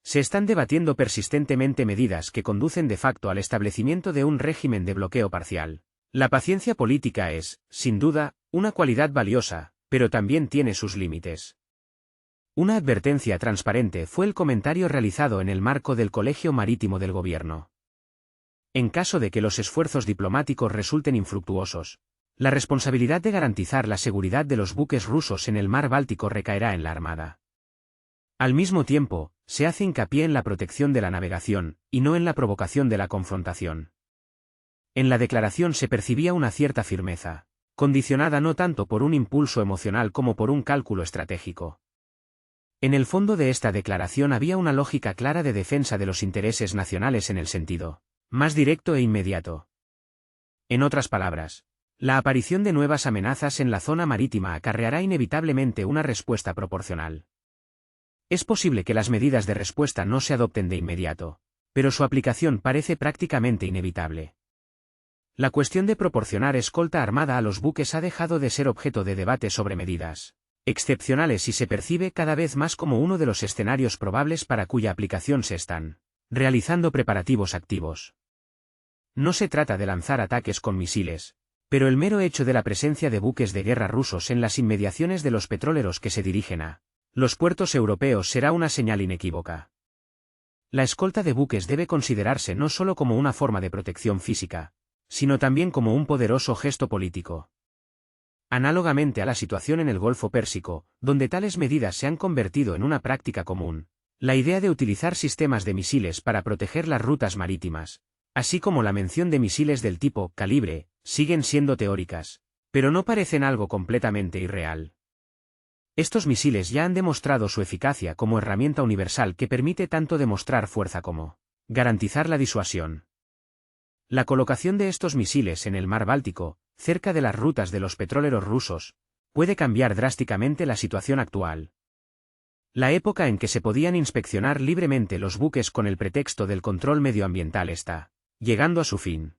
Se están debatiendo persistentemente medidas que conducen de facto al establecimiento de un régimen de bloqueo parcial. La paciencia política es, sin duda, una cualidad valiosa, pero también tiene sus límites. Una advertencia transparente fue el comentario realizado en el marco del Colegio Marítimo del Gobierno. En caso de que los esfuerzos diplomáticos resulten infructuosos, la responsabilidad de garantizar la seguridad de los buques rusos en el mar Báltico recaerá en la Armada. Al mismo tiempo, se hace hincapié en la protección de la navegación, y no en la provocación de la confrontación. En la declaración se percibía una cierta firmeza, condicionada no tanto por un impulso emocional como por un cálculo estratégico. En el fondo de esta declaración había una lógica clara de defensa de los intereses nacionales en el sentido más directo e inmediato. En otras palabras, la aparición de nuevas amenazas en la zona marítima acarreará inevitablemente una respuesta proporcional. Es posible que las medidas de respuesta no se adopten de inmediato, pero su aplicación parece prácticamente inevitable. La cuestión de proporcionar escolta armada a los buques ha dejado de ser objeto de debate sobre medidas excepcionales y se percibe cada vez más como uno de los escenarios probables para cuya aplicación se están realizando preparativos activos. No se trata de lanzar ataques con misiles, pero el mero hecho de la presencia de buques de guerra rusos en las inmediaciones de los petroleros que se dirigen a los puertos europeos será una señal inequívoca. La escolta de buques debe considerarse no solo como una forma de protección física, sino también como un poderoso gesto político. Análogamente a la situación en el Golfo Pérsico, donde tales medidas se han convertido en una práctica común, la idea de utilizar sistemas de misiles para proteger las rutas marítimas, así como la mención de misiles del tipo calibre, siguen siendo teóricas, pero no parecen algo completamente irreal. Estos misiles ya han demostrado su eficacia como herramienta universal que permite tanto demostrar fuerza como garantizar la disuasión. La colocación de estos misiles en el mar Báltico, cerca de las rutas de los petroleros rusos, puede cambiar drásticamente la situación actual. La época en que se podían inspeccionar libremente los buques con el pretexto del control medioambiental está llegando a su fin.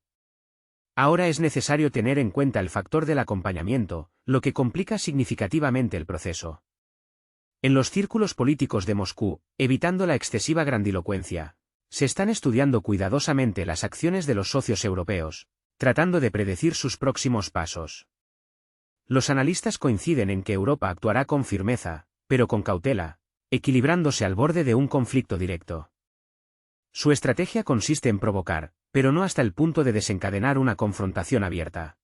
Ahora es necesario tener en cuenta el factor del acompañamiento, lo que complica significativamente el proceso. En los círculos políticos de Moscú, evitando la excesiva grandilocuencia, se están estudiando cuidadosamente las acciones de los socios europeos, tratando de predecir sus próximos pasos. Los analistas coinciden en que Europa actuará con firmeza, pero con cautela, equilibrándose al borde de un conflicto directo. Su estrategia consiste en provocar, pero no hasta el punto de desencadenar una confrontación abierta.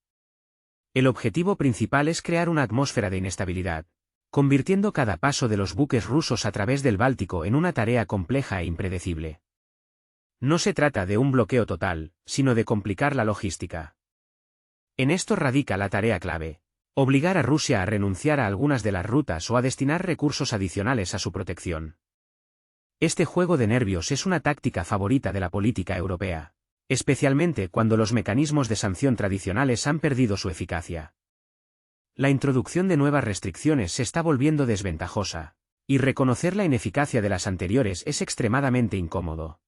El objetivo principal es crear una atmósfera de inestabilidad, convirtiendo cada paso de los buques rusos a través del Báltico en una tarea compleja e impredecible. No se trata de un bloqueo total, sino de complicar la logística. En esto radica la tarea clave: obligar a Rusia a renunciar a algunas de las rutas o a destinar recursos adicionales a su protección. Este juego de nervios es una táctica favorita de la política europea, especialmente cuando los mecanismos de sanción tradicionales han perdido su eficacia. La introducción de nuevas restricciones se está volviendo desventajosa, y reconocer la ineficacia de las anteriores es extremadamente incómodo.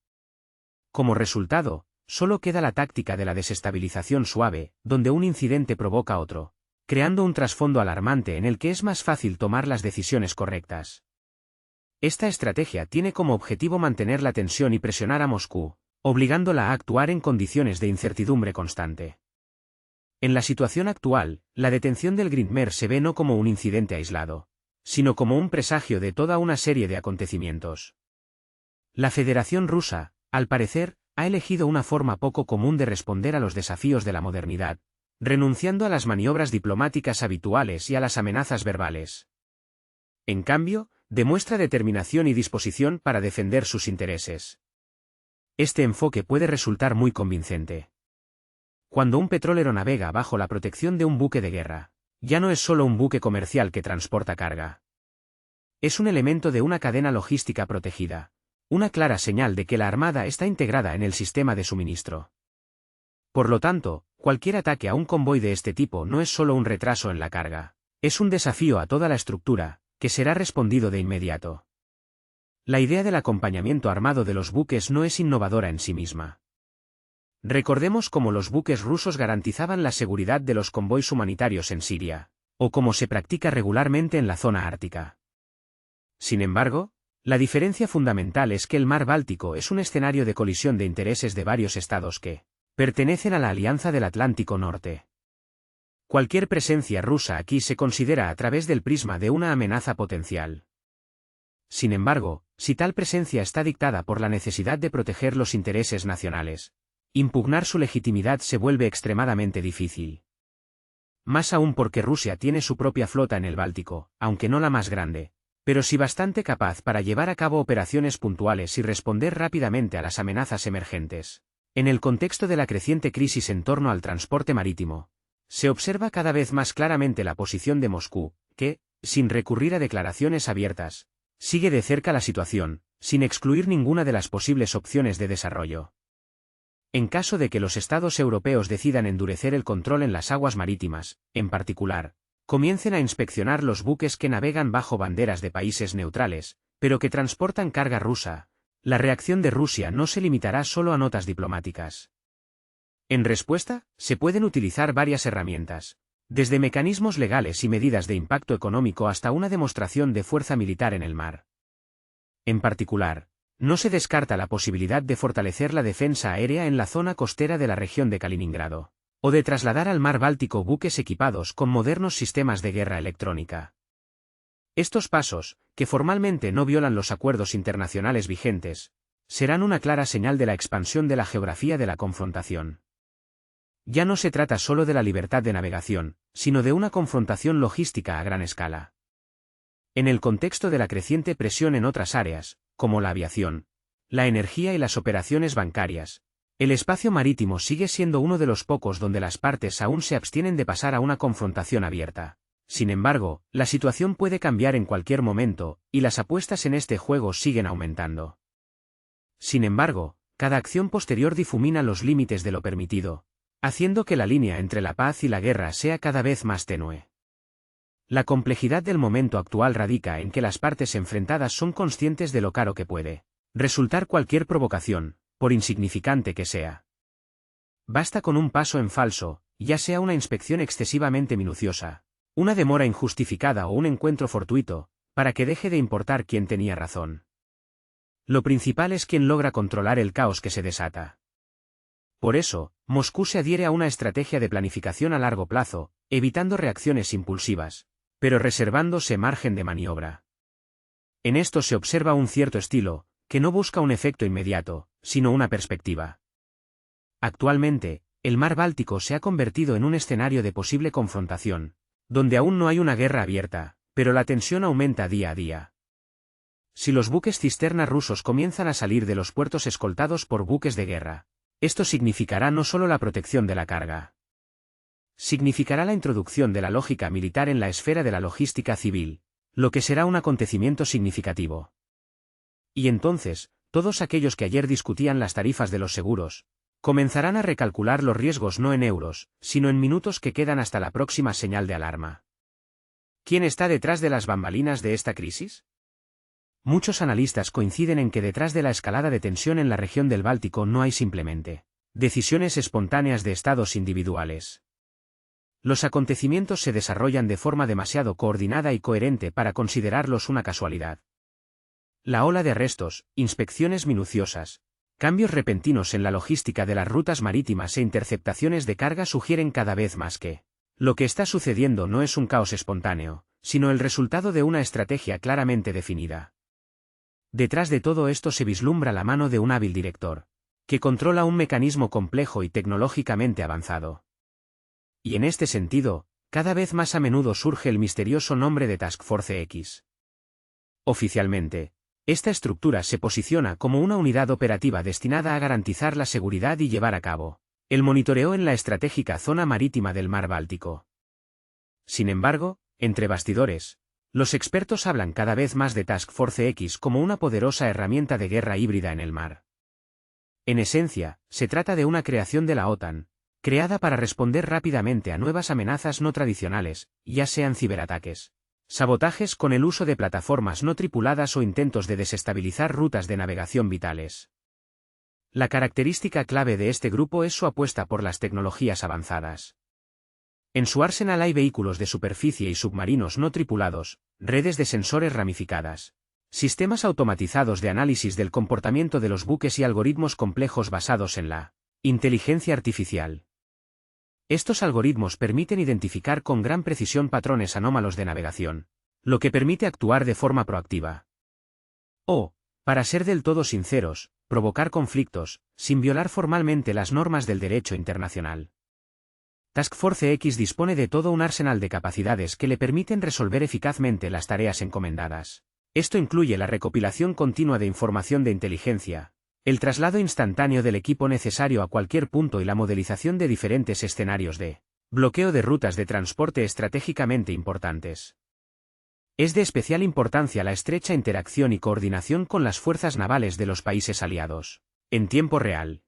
Como resultado, solo queda la táctica de la desestabilización suave, donde un incidente provoca otro, creando un trasfondo alarmante en el que es más fácil tomar las decisiones correctas. Esta estrategia tiene como objetivo mantener la tensión y presionar a Moscú, obligándola a actuar en condiciones de incertidumbre constante. En la situación actual, la detención del Grindmeer se ve no como un incidente aislado, sino como un presagio de toda una serie de acontecimientos. La Federación Rusa, al parecer, ha elegido una forma poco común de responder a los desafíos de la modernidad, renunciando a las maniobras diplomáticas habituales y a las amenazas verbales. En cambio, demuestra determinación y disposición para defender sus intereses. Este enfoque puede resultar muy convincente. Cuando un petrolero navega bajo la protección de un buque de guerra, ya no es solo un buque comercial que transporta carga. Es un elemento de una cadena logística protegida. Una clara señal de que la Armada está integrada en el sistema de suministro. Por lo tanto, cualquier ataque a un convoy de este tipo no es solo un retraso en la carga. Es un desafío a toda la estructura, que será respondido de inmediato. La idea del acompañamiento armado de los buques no es innovadora en sí misma. Recordemos cómo los buques rusos garantizaban la seguridad de los convoys humanitarios en Siria, o cómo se practica regularmente en la zona ártica. Sin embargo, la diferencia fundamental es que el mar Báltico es un escenario de colisión de intereses de varios estados que pertenecen a la Alianza del Atlántico Norte. Cualquier presencia rusa aquí se considera a través del prisma de una amenaza potencial. Sin embargo, si tal presencia está dictada por la necesidad de proteger los intereses nacionales, impugnar su legitimidad se vuelve extremadamente difícil. Más aún porque Rusia tiene su propia flota en el Báltico, aunque no la más grande, pero sí bastante capaz para llevar a cabo operaciones puntuales y responder rápidamente a las amenazas emergentes. En el contexto de la creciente crisis en torno al transporte marítimo, se observa cada vez más claramente la posición de Moscú, que, sin recurrir a declaraciones abiertas, sigue de cerca la situación, sin excluir ninguna de las posibles opciones de desarrollo. En caso de que los estados europeos decidan endurecer el control en las aguas marítimas, en particular, comiencen a inspeccionar los buques que navegan bajo banderas de países neutrales, pero que transportan carga rusa, la reacción de Rusia no se limitará solo a notas diplomáticas. En respuesta, se pueden utilizar varias herramientas, desde mecanismos legales y medidas de impacto económico hasta una demostración de fuerza militar en el mar. En particular, no se descarta la posibilidad de fortalecer la defensa aérea en la zona costera de la región de Kaliningrado, o de trasladar al mar Báltico buques equipados con modernos sistemas de guerra electrónica. Estos pasos, que formalmente no violan los acuerdos internacionales vigentes, serán una clara señal de la expansión de la geografía de la confrontación. Ya no se trata solo de la libertad de navegación, sino de una confrontación logística a gran escala. En el contexto de la creciente presión en otras áreas, como la aviación, la energía y las operaciones bancarias, el espacio marítimo sigue siendo uno de los pocos donde las partes aún se abstienen de pasar a una confrontación abierta. Sin embargo, la situación puede cambiar en cualquier momento, y las apuestas en este juego siguen aumentando. Sin embargo, cada acción posterior difumina los límites de lo permitido, haciendo que la línea entre la paz y la guerra sea cada vez más tenue. La complejidad del momento actual radica en que las partes enfrentadas son conscientes de lo caro que puede resultar cualquier provocación, por insignificante que sea. Basta con un paso en falso, ya sea una inspección excesivamente minuciosa, una demora injustificada o un encuentro fortuito, para que deje de importar quién tenía razón. Lo principal es quién logra controlar el caos que se desata. Por eso, Moscú se adhiere a una estrategia de planificación a largo plazo, evitando reacciones impulsivas, pero reservándose margen de maniobra. En esto se observa un cierto estilo, que no busca un efecto inmediato, sino una perspectiva. Actualmente, el mar Báltico se ha convertido en un escenario de posible confrontación, donde aún no hay una guerra abierta, pero la tensión aumenta día a día. Si los buques cisterna rusos comienzan a salir de los puertos escoltados por buques de guerra, esto significará no solo la protección de la carga. Significará la introducción de la lógica militar en la esfera de la logística civil, lo que será un acontecimiento significativo. Y entonces, todos aquellos que ayer discutían las tarifas de los seguros, comenzarán a recalcular los riesgos no en euros, sino en minutos que quedan hasta la próxima señal de alarma. ¿Quién está detrás de las bambalinas de esta crisis? Muchos analistas coinciden en que detrás de la escalada de tensión en la región del Báltico no hay simplemente decisiones espontáneas de estados individuales. Los acontecimientos se desarrollan de forma demasiado coordinada y coherente para considerarlos una casualidad. La ola de arrestos, inspecciones minuciosas, cambios repentinos en la logística de las rutas marítimas e interceptaciones de carga sugieren cada vez más que lo que está sucediendo no es un caos espontáneo, sino el resultado de una estrategia claramente definida. Detrás de todo esto se vislumbra la mano de un hábil director, que controla un mecanismo complejo y tecnológicamente avanzado. Y en este sentido, cada vez más a menudo surge el misterioso nombre de Task Force X. Oficialmente, esta estructura se posiciona como una unidad operativa destinada a garantizar la seguridad y llevar a cabo el monitoreo en la estratégica zona marítima del mar Báltico. Sin embargo, entre bastidores, Los expertos hablan cada vez más de Task Force X como una poderosa herramienta de guerra híbrida en el mar. En esencia, se trata de una creación de la OTAN, creada para responder rápidamente a nuevas amenazas no tradicionales, ya sean ciberataques, sabotajes con el uso de plataformas no tripuladas o intentos de desestabilizar rutas de navegación vitales. La característica clave de este grupo es su apuesta por las tecnologías avanzadas. En su arsenal hay vehículos de superficie y submarinos no tripulados, redes de sensores ramificadas, sistemas automatizados de análisis del comportamiento de los buques y algoritmos complejos basados en la inteligencia artificial. Estos algoritmos permiten identificar con gran precisión patrones anómalos de navegación, lo que permite actuar de forma proactiva. O, para ser del todo sinceros, provocar conflictos, sin violar formalmente las normas del derecho internacional. Task Force X dispone de todo un arsenal de capacidades que le permiten resolver eficazmente las tareas encomendadas. Esto incluye la recopilación continua de información de inteligencia, el traslado instantáneo del equipo necesario a cualquier punto y la modelización de diferentes escenarios de bloqueo de rutas de transporte estratégicamente importantes. Es de especial importancia la estrecha interacción y coordinación con las fuerzas navales de los países aliados, en tiempo real.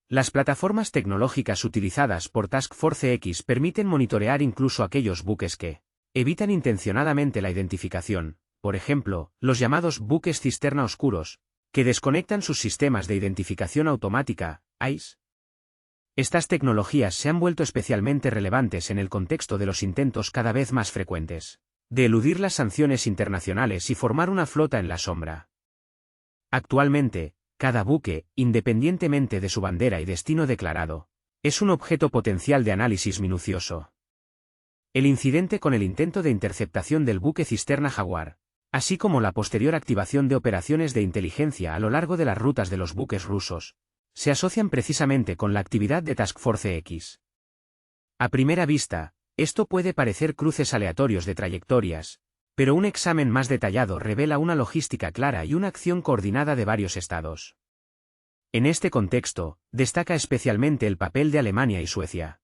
Las plataformas tecnológicas utilizadas por Task Force X permiten monitorear incluso aquellos buques que evitan intencionadamente la identificación, por ejemplo, los llamados buques cisterna oscuros, que desconectan sus sistemas de identificación automática, ICE. Estas tecnologías se han vuelto especialmente relevantes en el contexto de los intentos cada vez más frecuentes de eludir las sanciones internacionales y formar una flota en la sombra. Actualmente, cada buque, independientemente de su bandera y destino declarado, es un objeto potencial de análisis minucioso. El incidente con el intento de interceptación del buque cisterna Jaguar, así como la posterior activación de operaciones de inteligencia a lo largo de las rutas de los buques rusos, se asocian precisamente con la actividad de Task Force X. A primera vista, esto puede parecer cruces aleatorios de trayectorias, pero un examen más detallado revela una logística clara y una acción coordinada de varios estados. En este contexto, destaca especialmente el papel de Alemania y Suecia.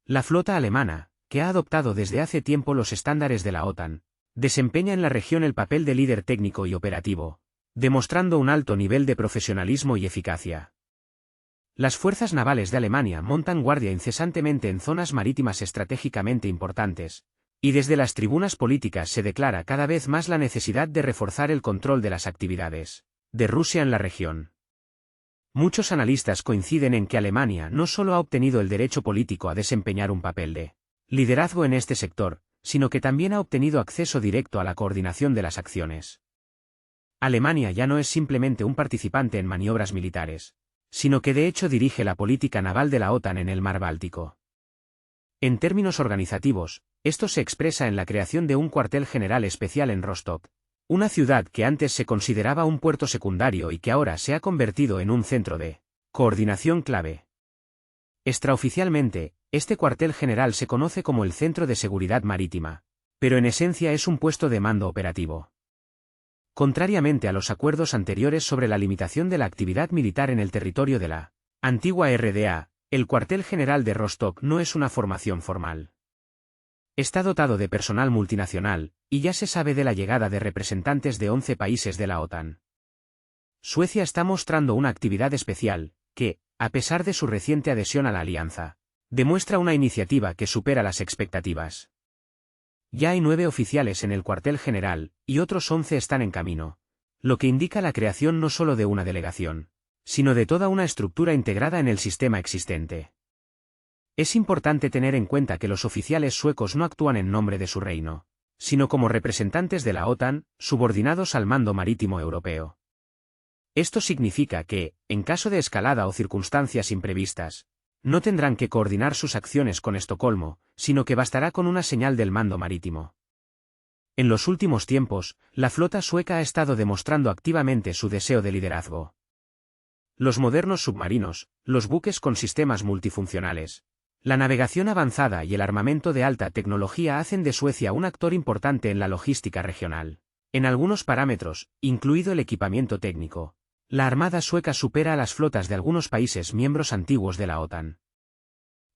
La flota alemana, que ha adoptado desde hace tiempo los estándares de la OTAN, desempeña en la región el papel de líder técnico y operativo, demostrando un alto nivel de profesionalismo y eficacia. Las fuerzas navales de Alemania montan guardia incesantemente en zonas marítimas estratégicamente importantes, y desde las tribunas políticas se declara cada vez más la necesidad de reforzar el control de las actividades de Rusia en la región. Muchos analistas coinciden en que Alemania no solo ha obtenido el derecho político a desempeñar un papel de liderazgo en este sector, sino que también ha obtenido acceso directo a la coordinación de las acciones. Alemania ya no es simplemente un participante en maniobras militares, sino que de hecho dirige la política naval de la OTAN en el mar Báltico. En términos organizativos, esto se expresa en la creación de un cuartel general especial en Rostov, una ciudad que antes se consideraba un puerto secundario y que ahora se ha convertido en un centro de coordinación clave. Extraoficialmente, este cuartel general se conoce como el Centro de Seguridad Marítima, pero en esencia es un puesto de mando operativo. Contrariamente a los acuerdos anteriores sobre la limitación de la actividad militar en el territorio de la antigua RDA, el cuartel general de Rostov no es una formación formal. Está dotado de personal multinacional, y ya se sabe de la llegada de representantes de 11 países de la OTAN. Suecia está mostrando una actividad especial, que, a pesar de su reciente adhesión a la alianza, demuestra una iniciativa que supera las expectativas. Ya hay 9 oficiales en el cuartel general, y otros 11 están en camino, lo que indica la creación no solo de una delegación, sino de toda una estructura integrada en el sistema existente. Es importante tener en cuenta que los oficiales suecos no actúan en nombre de su reino, sino como representantes de la OTAN, subordinados al mando marítimo europeo. Esto significa que, en caso de escalada o circunstancias imprevistas, no tendrán que coordinar sus acciones con Estocolmo, sino que bastará con una señal del mando marítimo. En los últimos tiempos, la flota sueca ha estado demostrando activamente su deseo de liderazgo. Los modernos submarinos, los buques con sistemas multifuncionales, la navegación avanzada y el armamento de alta tecnología hacen de Suecia un actor importante en la logística regional. En algunos parámetros, incluido el equipamiento técnico, la Armada sueca supera a las flotas de algunos países miembros antiguos de la OTAN.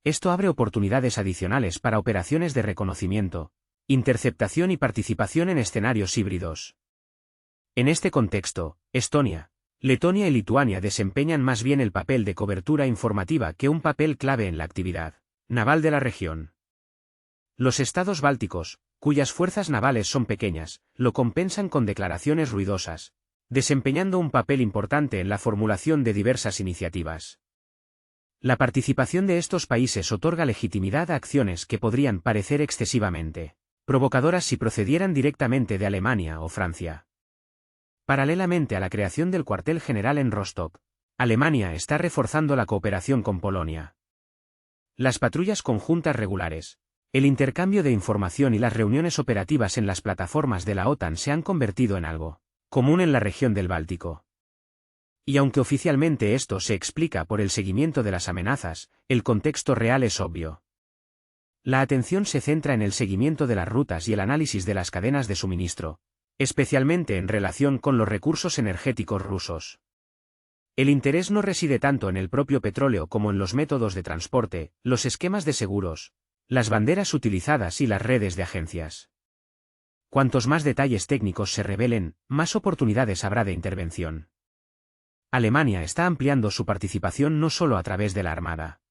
Esto abre oportunidades adicionales para operaciones de reconocimiento, interceptación y participación en escenarios híbridos. En este contexto, Estonia, Letonia y Lituania desempeñan más bien el papel de cobertura informativa que un papel clave en la actividad naval de la región. Los estados bálticos, cuyas fuerzas navales son pequeñas, lo compensan con declaraciones ruidosas, desempeñando un papel importante en la formulación de diversas iniciativas. La participación de estos países otorga legitimidad a acciones que podrían parecer excesivamente provocadoras si procedieran directamente de Alemania o Francia. Paralelamente a la creación del cuartel general en Rostock, Alemania está reforzando la cooperación con Polonia. Las patrullas conjuntas regulares, el intercambio de información y las reuniones operativas en las plataformas de la OTAN se han convertido en algo común en la región del Báltico. Y aunque oficialmente esto se explica por el seguimiento de las amenazas, el contexto real es obvio. La atención se centra en el seguimiento de las rutas y el análisis de las cadenas de suministro, especialmente en relación con los recursos energéticos rusos. El interés no reside tanto en el propio petróleo como en los métodos de transporte, los esquemas de seguros, las banderas utilizadas y las redes de agencias. Cuantos más detalles técnicos se revelen, más oportunidades habrá de intervención. Alemania está ampliando su participación no solo a través de la Armada.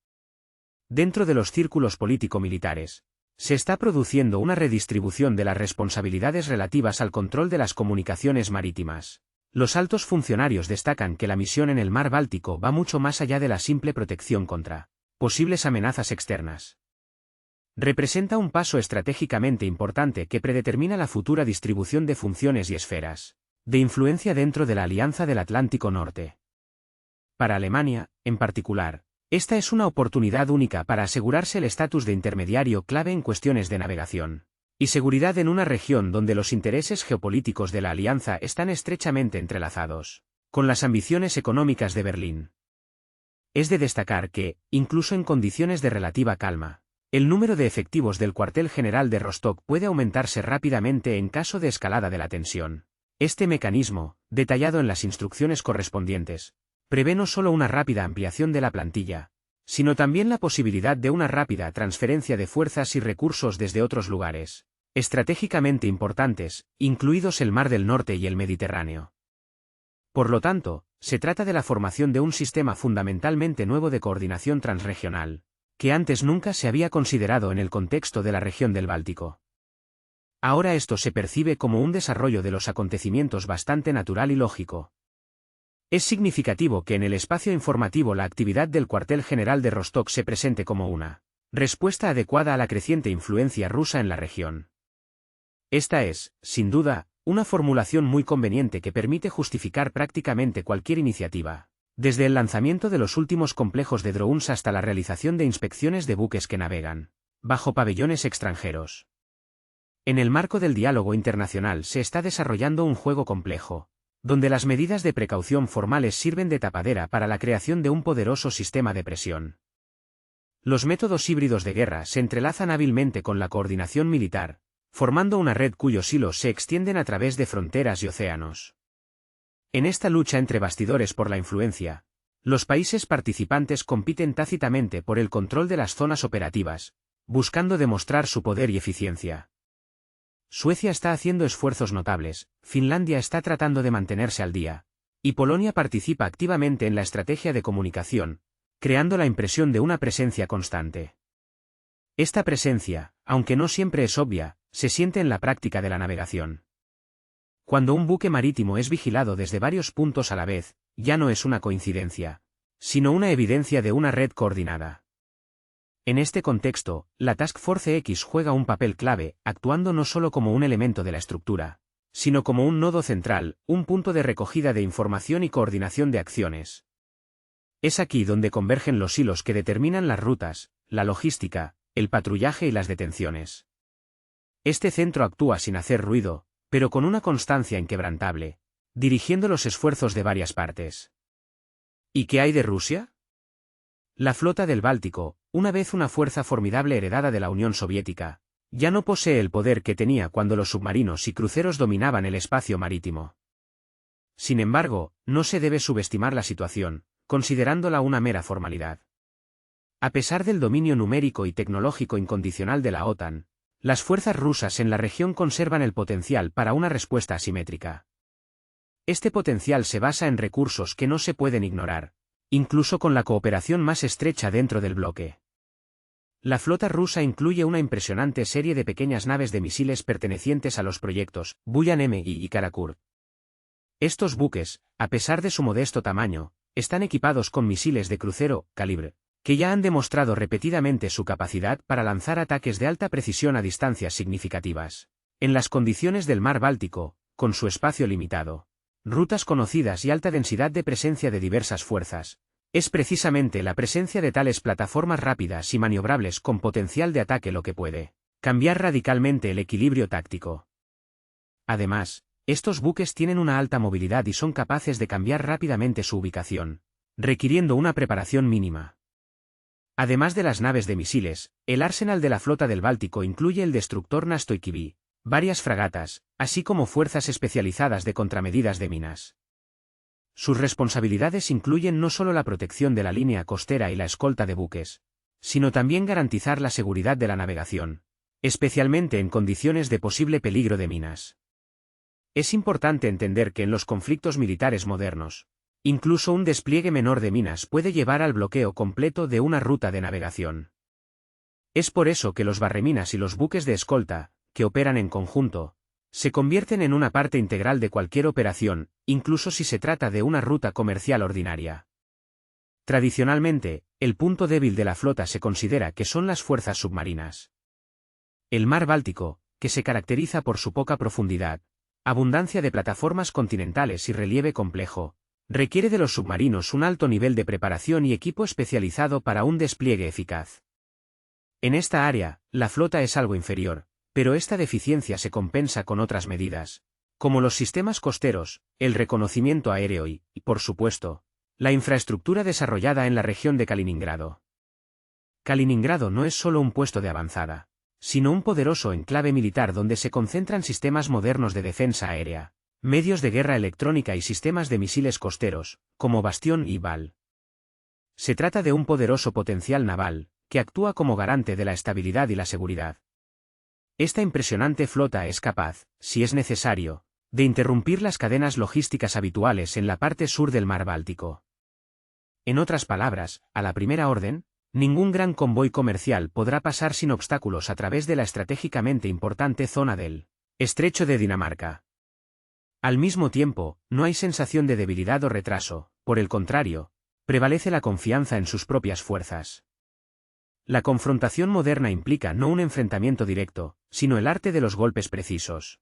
Dentro de los círculos político-militares, se está produciendo una redistribución de las responsabilidades relativas al control de las comunicaciones marítimas. Los altos funcionarios destacan que la misión en el mar Báltico va mucho más allá de la simple protección contra posibles amenazas externas. Representa un paso estratégicamente importante que predetermina la futura distribución de funciones y esferas de influencia dentro de la Alianza del Atlántico Norte. Para Alemania, en particular, esta es una oportunidad única para asegurarse el estatus de intermediario clave en cuestiones de navegación y seguridad en una región donde los intereses geopolíticos de la alianza están estrechamente entrelazados con las ambiciones económicas de Berlín. Es de destacar que, incluso en condiciones de relativa calma, el número de efectivos del cuartel general de Rostock puede aumentarse rápidamente en caso de escalada de la tensión. Este mecanismo, detallado en las instrucciones correspondientes, prevé no solo una rápida ampliación de la plantilla, sino también la posibilidad de una rápida transferencia de fuerzas y recursos desde otros lugares estratégicamente importantes, incluidos el Mar del Norte y el Mediterráneo. Por lo tanto, se trata de la formación de un sistema fundamentalmente nuevo de coordinación transregional, que antes nunca se había considerado en el contexto de la región del Báltico. Ahora esto se percibe como un desarrollo de los acontecimientos bastante natural y lógico. Es significativo que en el espacio informativo la actividad del cuartel general de Rostock se presente como una respuesta adecuada a la creciente influencia rusa en la región. Esta es, sin duda, una formulación muy conveniente que permite justificar prácticamente cualquier iniciativa, desde el lanzamiento de los últimos complejos de drones hasta la realización de inspecciones de buques que navegan bajo pabellones extranjeros. En el marco del diálogo internacional se está desarrollando un juego complejo, donde las medidas de precaución formales sirven de tapadera para la creación de un poderoso sistema de presión. Los métodos híbridos de guerra se entrelazan hábilmente con la coordinación militar, formando una red cuyos hilos se extienden a través de fronteras y océanos. En esta lucha entre bastidores por la influencia, los países participantes compiten tácitamente por el control de las zonas operativas, buscando demostrar su poder y eficiencia. Suecia está haciendo esfuerzos notables, Finlandia está tratando de mantenerse al día, y Polonia participa activamente en la estrategia de comunicación, creando la impresión de una presencia constante. Esta presencia, aunque no siempre es obvia, se siente en la práctica de la navegación. Cuando un buque marítimo es vigilado desde varios puntos a la vez, ya no es una coincidencia, sino una evidencia de una red coordinada. En este contexto, la Task Force X juega un papel clave, actuando no solo como un elemento de la estructura, sino como un nodo central, un punto de recogida de información y coordinación de acciones. Es aquí donde convergen los hilos que determinan las rutas, la logística, el patrullaje y las detenciones. Este centro actúa sin hacer ruido, pero con una constancia inquebrantable, dirigiendo los esfuerzos de varias partes. ¿Y qué hay de Rusia? La flota del Báltico, una vez una fuerza formidable heredada de la Unión Soviética, ya no posee el poder que tenía cuando los submarinos y cruceros dominaban el espacio marítimo. Sin embargo, no se debe subestimar la situación, considerándola una mera formalidad. A pesar del dominio numérico y tecnológico incondicional de la OTAN, Las fuerzas rusas en la región conservan el potencial para una respuesta asimétrica. Este potencial se basa en recursos que no se pueden ignorar, incluso con la cooperación más estrecha dentro del bloque. La flota rusa incluye una impresionante serie de pequeñas naves de misiles pertenecientes a los proyectos Buyan M y Karakurt. Estos buques, a pesar de su modesto tamaño, están equipados con misiles de crucero calibre, que ya han demostrado repetidamente su capacidad para lanzar ataques de alta precisión a distancias significativas. En las condiciones del mar Báltico, con su espacio limitado, rutas conocidas y alta densidad de presencia de diversas fuerzas, es precisamente la presencia de tales plataformas rápidas y maniobrables con potencial de ataque lo que puede cambiar radicalmente el equilibrio táctico. Además, estos buques tienen una alta movilidad y son capaces de cambiar rápidamente su ubicación, requiriendo una preparación mínima. Además de las naves de misiles, el arsenal de la flota del Báltico incluye el destructor Nastoykivy, varias fragatas, así como fuerzas especializadas de contramedidas de minas. Sus responsabilidades incluyen no solo la protección de la línea costera y la escolta de buques, sino también garantizar la seguridad de la navegación, especialmente en condiciones de posible peligro de minas. Es importante entender que en los conflictos militares modernos, incluso un despliegue menor de minas puede llevar al bloqueo completo de una ruta de navegación. Es por eso que los barreminas y los buques de escolta, que operan en conjunto, se convierten en una parte integral de cualquier operación, incluso si se trata de una ruta comercial ordinaria. Tradicionalmente, el punto débil de la flota se considera que son las fuerzas submarinas. El mar Báltico, que se caracteriza por su poca profundidad, abundancia de plataformas continentales y relieve complejo, requiere de los submarinos un alto nivel de preparación y equipo especializado para un despliegue eficaz. En esta área, la flota es algo inferior, pero esta deficiencia se compensa con otras medidas, como los sistemas costeros, el reconocimiento aéreo y, por supuesto, la infraestructura desarrollada en la región de Kaliningrado. Kaliningrado no es solo un puesto de avanzada, sino un poderoso enclave militar donde se concentran sistemas modernos de defensa aérea, medios de guerra electrónica y sistemas de misiles costeros, como Bastión y Val. Se trata de un poderoso potencial naval, que actúa como garante de la estabilidad y la seguridad. Esta impresionante flota es capaz, si es necesario, de interrumpir las cadenas logísticas habituales en la parte sur del mar Báltico. En otras palabras, a la primera orden, ningún gran convoy comercial podrá pasar sin obstáculos a través de la estratégicamente importante zona del Estrecho de Dinamarca. Al mismo tiempo, no hay sensación de debilidad o retraso, por el contrario, prevalece la confianza en sus propias fuerzas. La confrontación moderna implica no un enfrentamiento directo, sino el arte de los golpes precisos.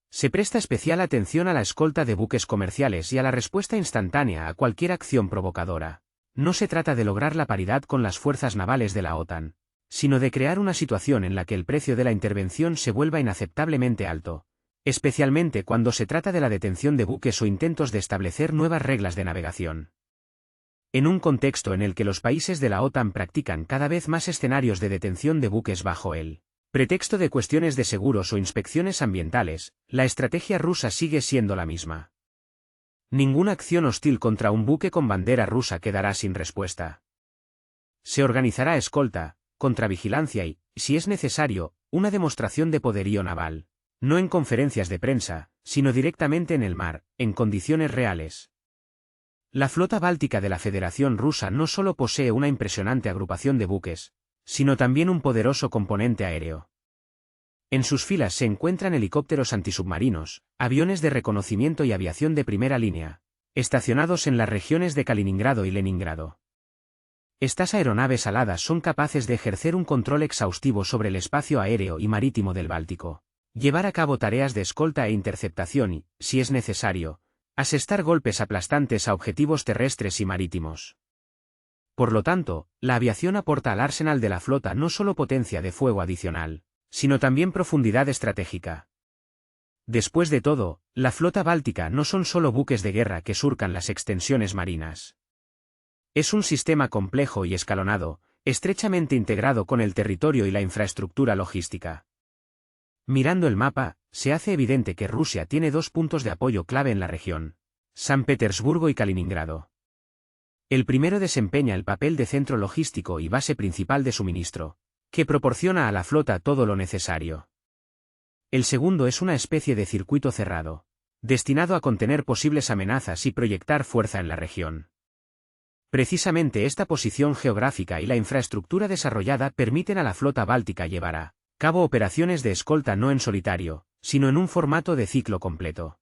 Se presta especial atención a la escolta de buques comerciales y a la respuesta instantánea a cualquier acción provocadora. No se trata de lograr la paridad con las fuerzas navales de la OTAN, sino de crear una situación en la que el precio de la intervención se vuelva inaceptablemente alto, especialmente cuando se trata de la detención de buques o intentos de establecer nuevas reglas de navegación. En un contexto en el que los países de la OTAN practican cada vez más escenarios de detención de buques bajo el pretexto de cuestiones de seguros o inspecciones ambientales, la estrategia rusa sigue siendo la misma. Ninguna acción hostil contra un buque con bandera rusa quedará sin respuesta. Se organizará escolta, contravigilancia y, si es necesario, una demostración de poderío naval, no en conferencias de prensa, sino directamente en el mar, en condiciones reales. La flota báltica de la Federación Rusa no solo posee una impresionante agrupación de buques, sino también un poderoso componente aéreo. En sus filas se encuentran helicópteros antisubmarinos, aviones de reconocimiento y aviación de primera línea, estacionados en las regiones de Kaliningrado y Leningrado. Estas aeronaves aladas son capaces de ejercer un control exhaustivo sobre el espacio aéreo y marítimo del Báltico, llevar a cabo tareas de escolta e interceptación y, si es necesario, asestar golpes aplastantes a objetivos terrestres y marítimos. Por lo tanto, la aviación aporta al arsenal de la flota no solo potencia de fuego adicional, sino también profundidad estratégica. Después de todo, la flota báltica no son solo buques de guerra que surcan las extensiones marinas. Es un sistema complejo y escalonado, estrechamente integrado con el territorio y la infraestructura logística. Mirando el mapa, se hace evidente que Rusia tiene dos puntos de apoyo clave en la región: San Petersburgo y Kaliningrado. El primero desempeña el papel de centro logístico y base principal de suministro, que proporciona a la flota todo lo necesario. El segundo es una especie de circuito cerrado, destinado a contener posibles amenazas y proyectar fuerza en la región. Precisamente esta posición geográfica y la infraestructura desarrollada permiten a la flota báltica llevar a cabo operaciones de escolta no en solitario, sino en un formato de ciclo completo.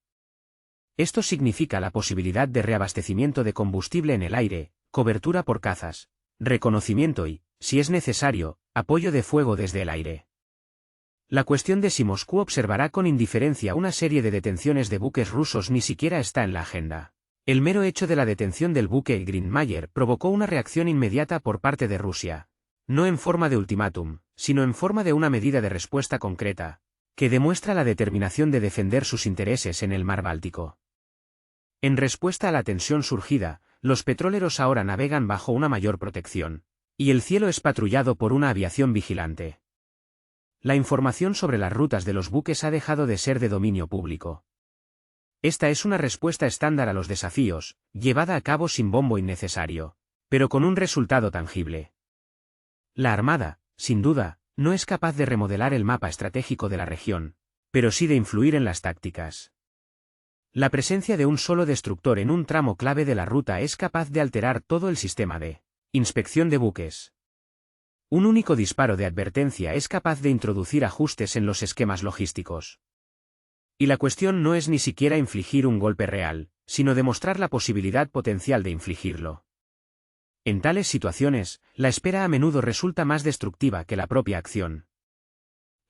Esto significa la posibilidad de reabastecimiento de combustible en el aire, cobertura por cazas, reconocimiento y, si es necesario, apoyo de fuego desde el aire. La cuestión de si Moscú observará con indiferencia una serie de detenciones de buques rusos ni siquiera está en la agenda. El mero hecho de la detención del buque Green Mayer provocó una reacción inmediata por parte de Rusia, no en forma de ultimátum, sino en forma de una medida de respuesta concreta, que demuestra la determinación de defender sus intereses en el mar Báltico. En respuesta a la tensión surgida, los petroleros ahora navegan bajo una mayor protección, y el cielo es patrullado por una aviación vigilante. La información sobre las rutas de los buques ha dejado de ser de dominio público. Esta es una respuesta estándar a los desafíos, llevada a cabo sin bombo innecesario, pero con un resultado tangible. La Armada, sin duda, no es capaz de remodelar el mapa estratégico de la región, pero sí de influir en las tácticas. La presencia de un solo destructor en un tramo clave de la ruta es capaz de alterar todo el sistema de inspección de buques. Un único disparo de advertencia es capaz de introducir ajustes en los esquemas logísticos. Y la cuestión no es ni siquiera infligir un golpe real, sino demostrar la posibilidad potencial de infligirlo. En tales situaciones, la espera a menudo resulta más destructiva que la propia acción.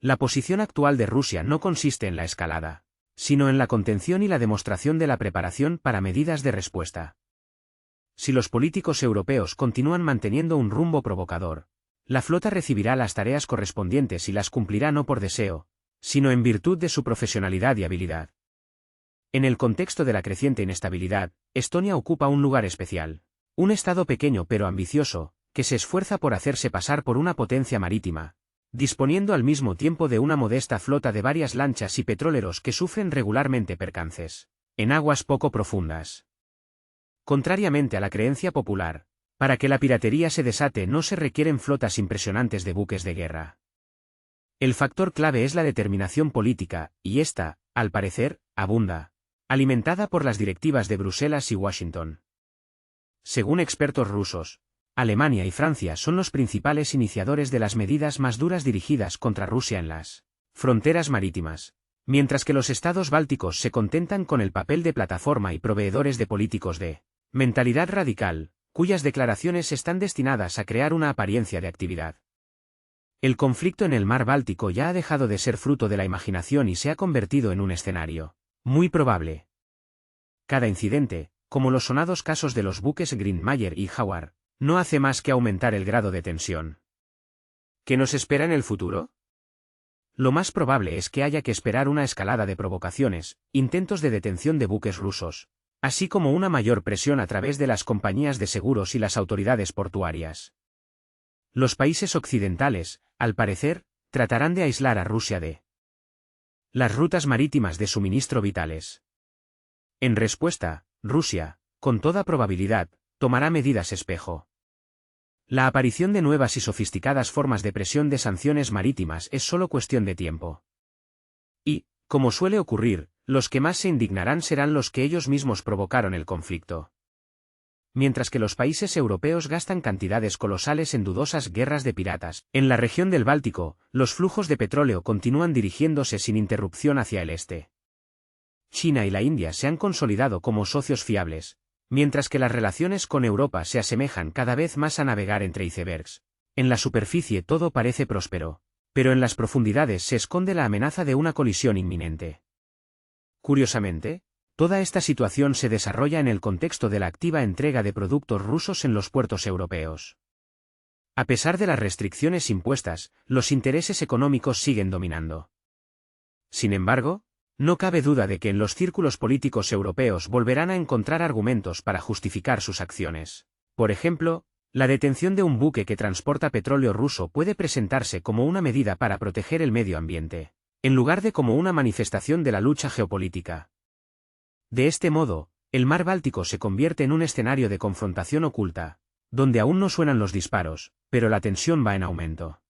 La posición actual de Rusia no consiste en la escalada, sino en la contención y la demostración de la preparación para medidas de respuesta. Si los políticos europeos continúan manteniendo un rumbo provocador, la flota recibirá las tareas correspondientes y las cumplirá no por deseo, sino en virtud de su profesionalidad y habilidad. En el contexto de la creciente inestabilidad, Estonia ocupa un lugar especial. Un estado pequeño pero ambicioso, que se esfuerza por hacerse pasar por una potencia marítima, disponiendo al mismo tiempo de una modesta flota de varias lanchas y petroleros que sufren regularmente percances, en aguas poco profundas. Contrariamente a la creencia popular, para que la piratería se desate no se requieren flotas impresionantes de buques de guerra. El factor clave es la determinación política, y esta, al parecer, abunda, alimentada por las directivas de Bruselas y Washington. Según expertos rusos, Alemania y Francia son los principales iniciadores de las medidas más duras dirigidas contra Rusia en las fronteras marítimas, mientras que los estados bálticos se contentan con el papel de plataforma y proveedores de políticos de mentalidad radical, cuyas declaraciones están destinadas a crear una apariencia de actividad. El conflicto en el mar Báltico ya ha dejado de ser fruto de la imaginación y se ha convertido en un escenario muy probable. Cada incidente, como los sonados casos de los buques Green Mayer y Howard, no hace más que aumentar el grado de tensión. ¿Qué nos espera en el futuro? Lo más probable es que haya que esperar una escalada de provocaciones, intentos de detención de buques rusos, así como una mayor presión a través de las compañías de seguros y las autoridades portuarias. Los países occidentales, al parecer, tratarán de aislar a Rusia de las rutas marítimas de suministro vitales. En respuesta, Rusia, con toda probabilidad, tomará medidas espejo. La aparición de nuevas y sofisticadas formas de presión de sanciones marítimas es solo cuestión de tiempo. Y, como suele ocurrir, los que más se indignarán serán los que ellos mismos provocaron el conflicto. Mientras que los países europeos gastan cantidades colosales en dudosas guerras de piratas, en la región del Báltico, los flujos de petróleo continúan dirigiéndose sin interrupción hacia el este. China y la India se han consolidado como socios fiables, mientras que las relaciones con Europa se asemejan cada vez más a navegar entre icebergs. En la superficie todo parece próspero, pero en las profundidades se esconde la amenaza de una colisión inminente. Curiosamente, toda esta situación se desarrolla en el contexto de la activa entrega de productos rusos en los puertos europeos. A pesar de las restricciones impuestas, los intereses económicos siguen dominando. Sin embargo, no cabe duda de que en los círculos políticos europeos volverán a encontrar argumentos para justificar sus acciones. Por ejemplo, la detención de un buque que transporta petróleo ruso puede presentarse como una medida para proteger el medio ambiente, en lugar de como una manifestación de la lucha geopolítica. De este modo, el mar Báltico se convierte en un escenario de confrontación oculta, donde aún no suenan los disparos, pero la tensión va en aumento.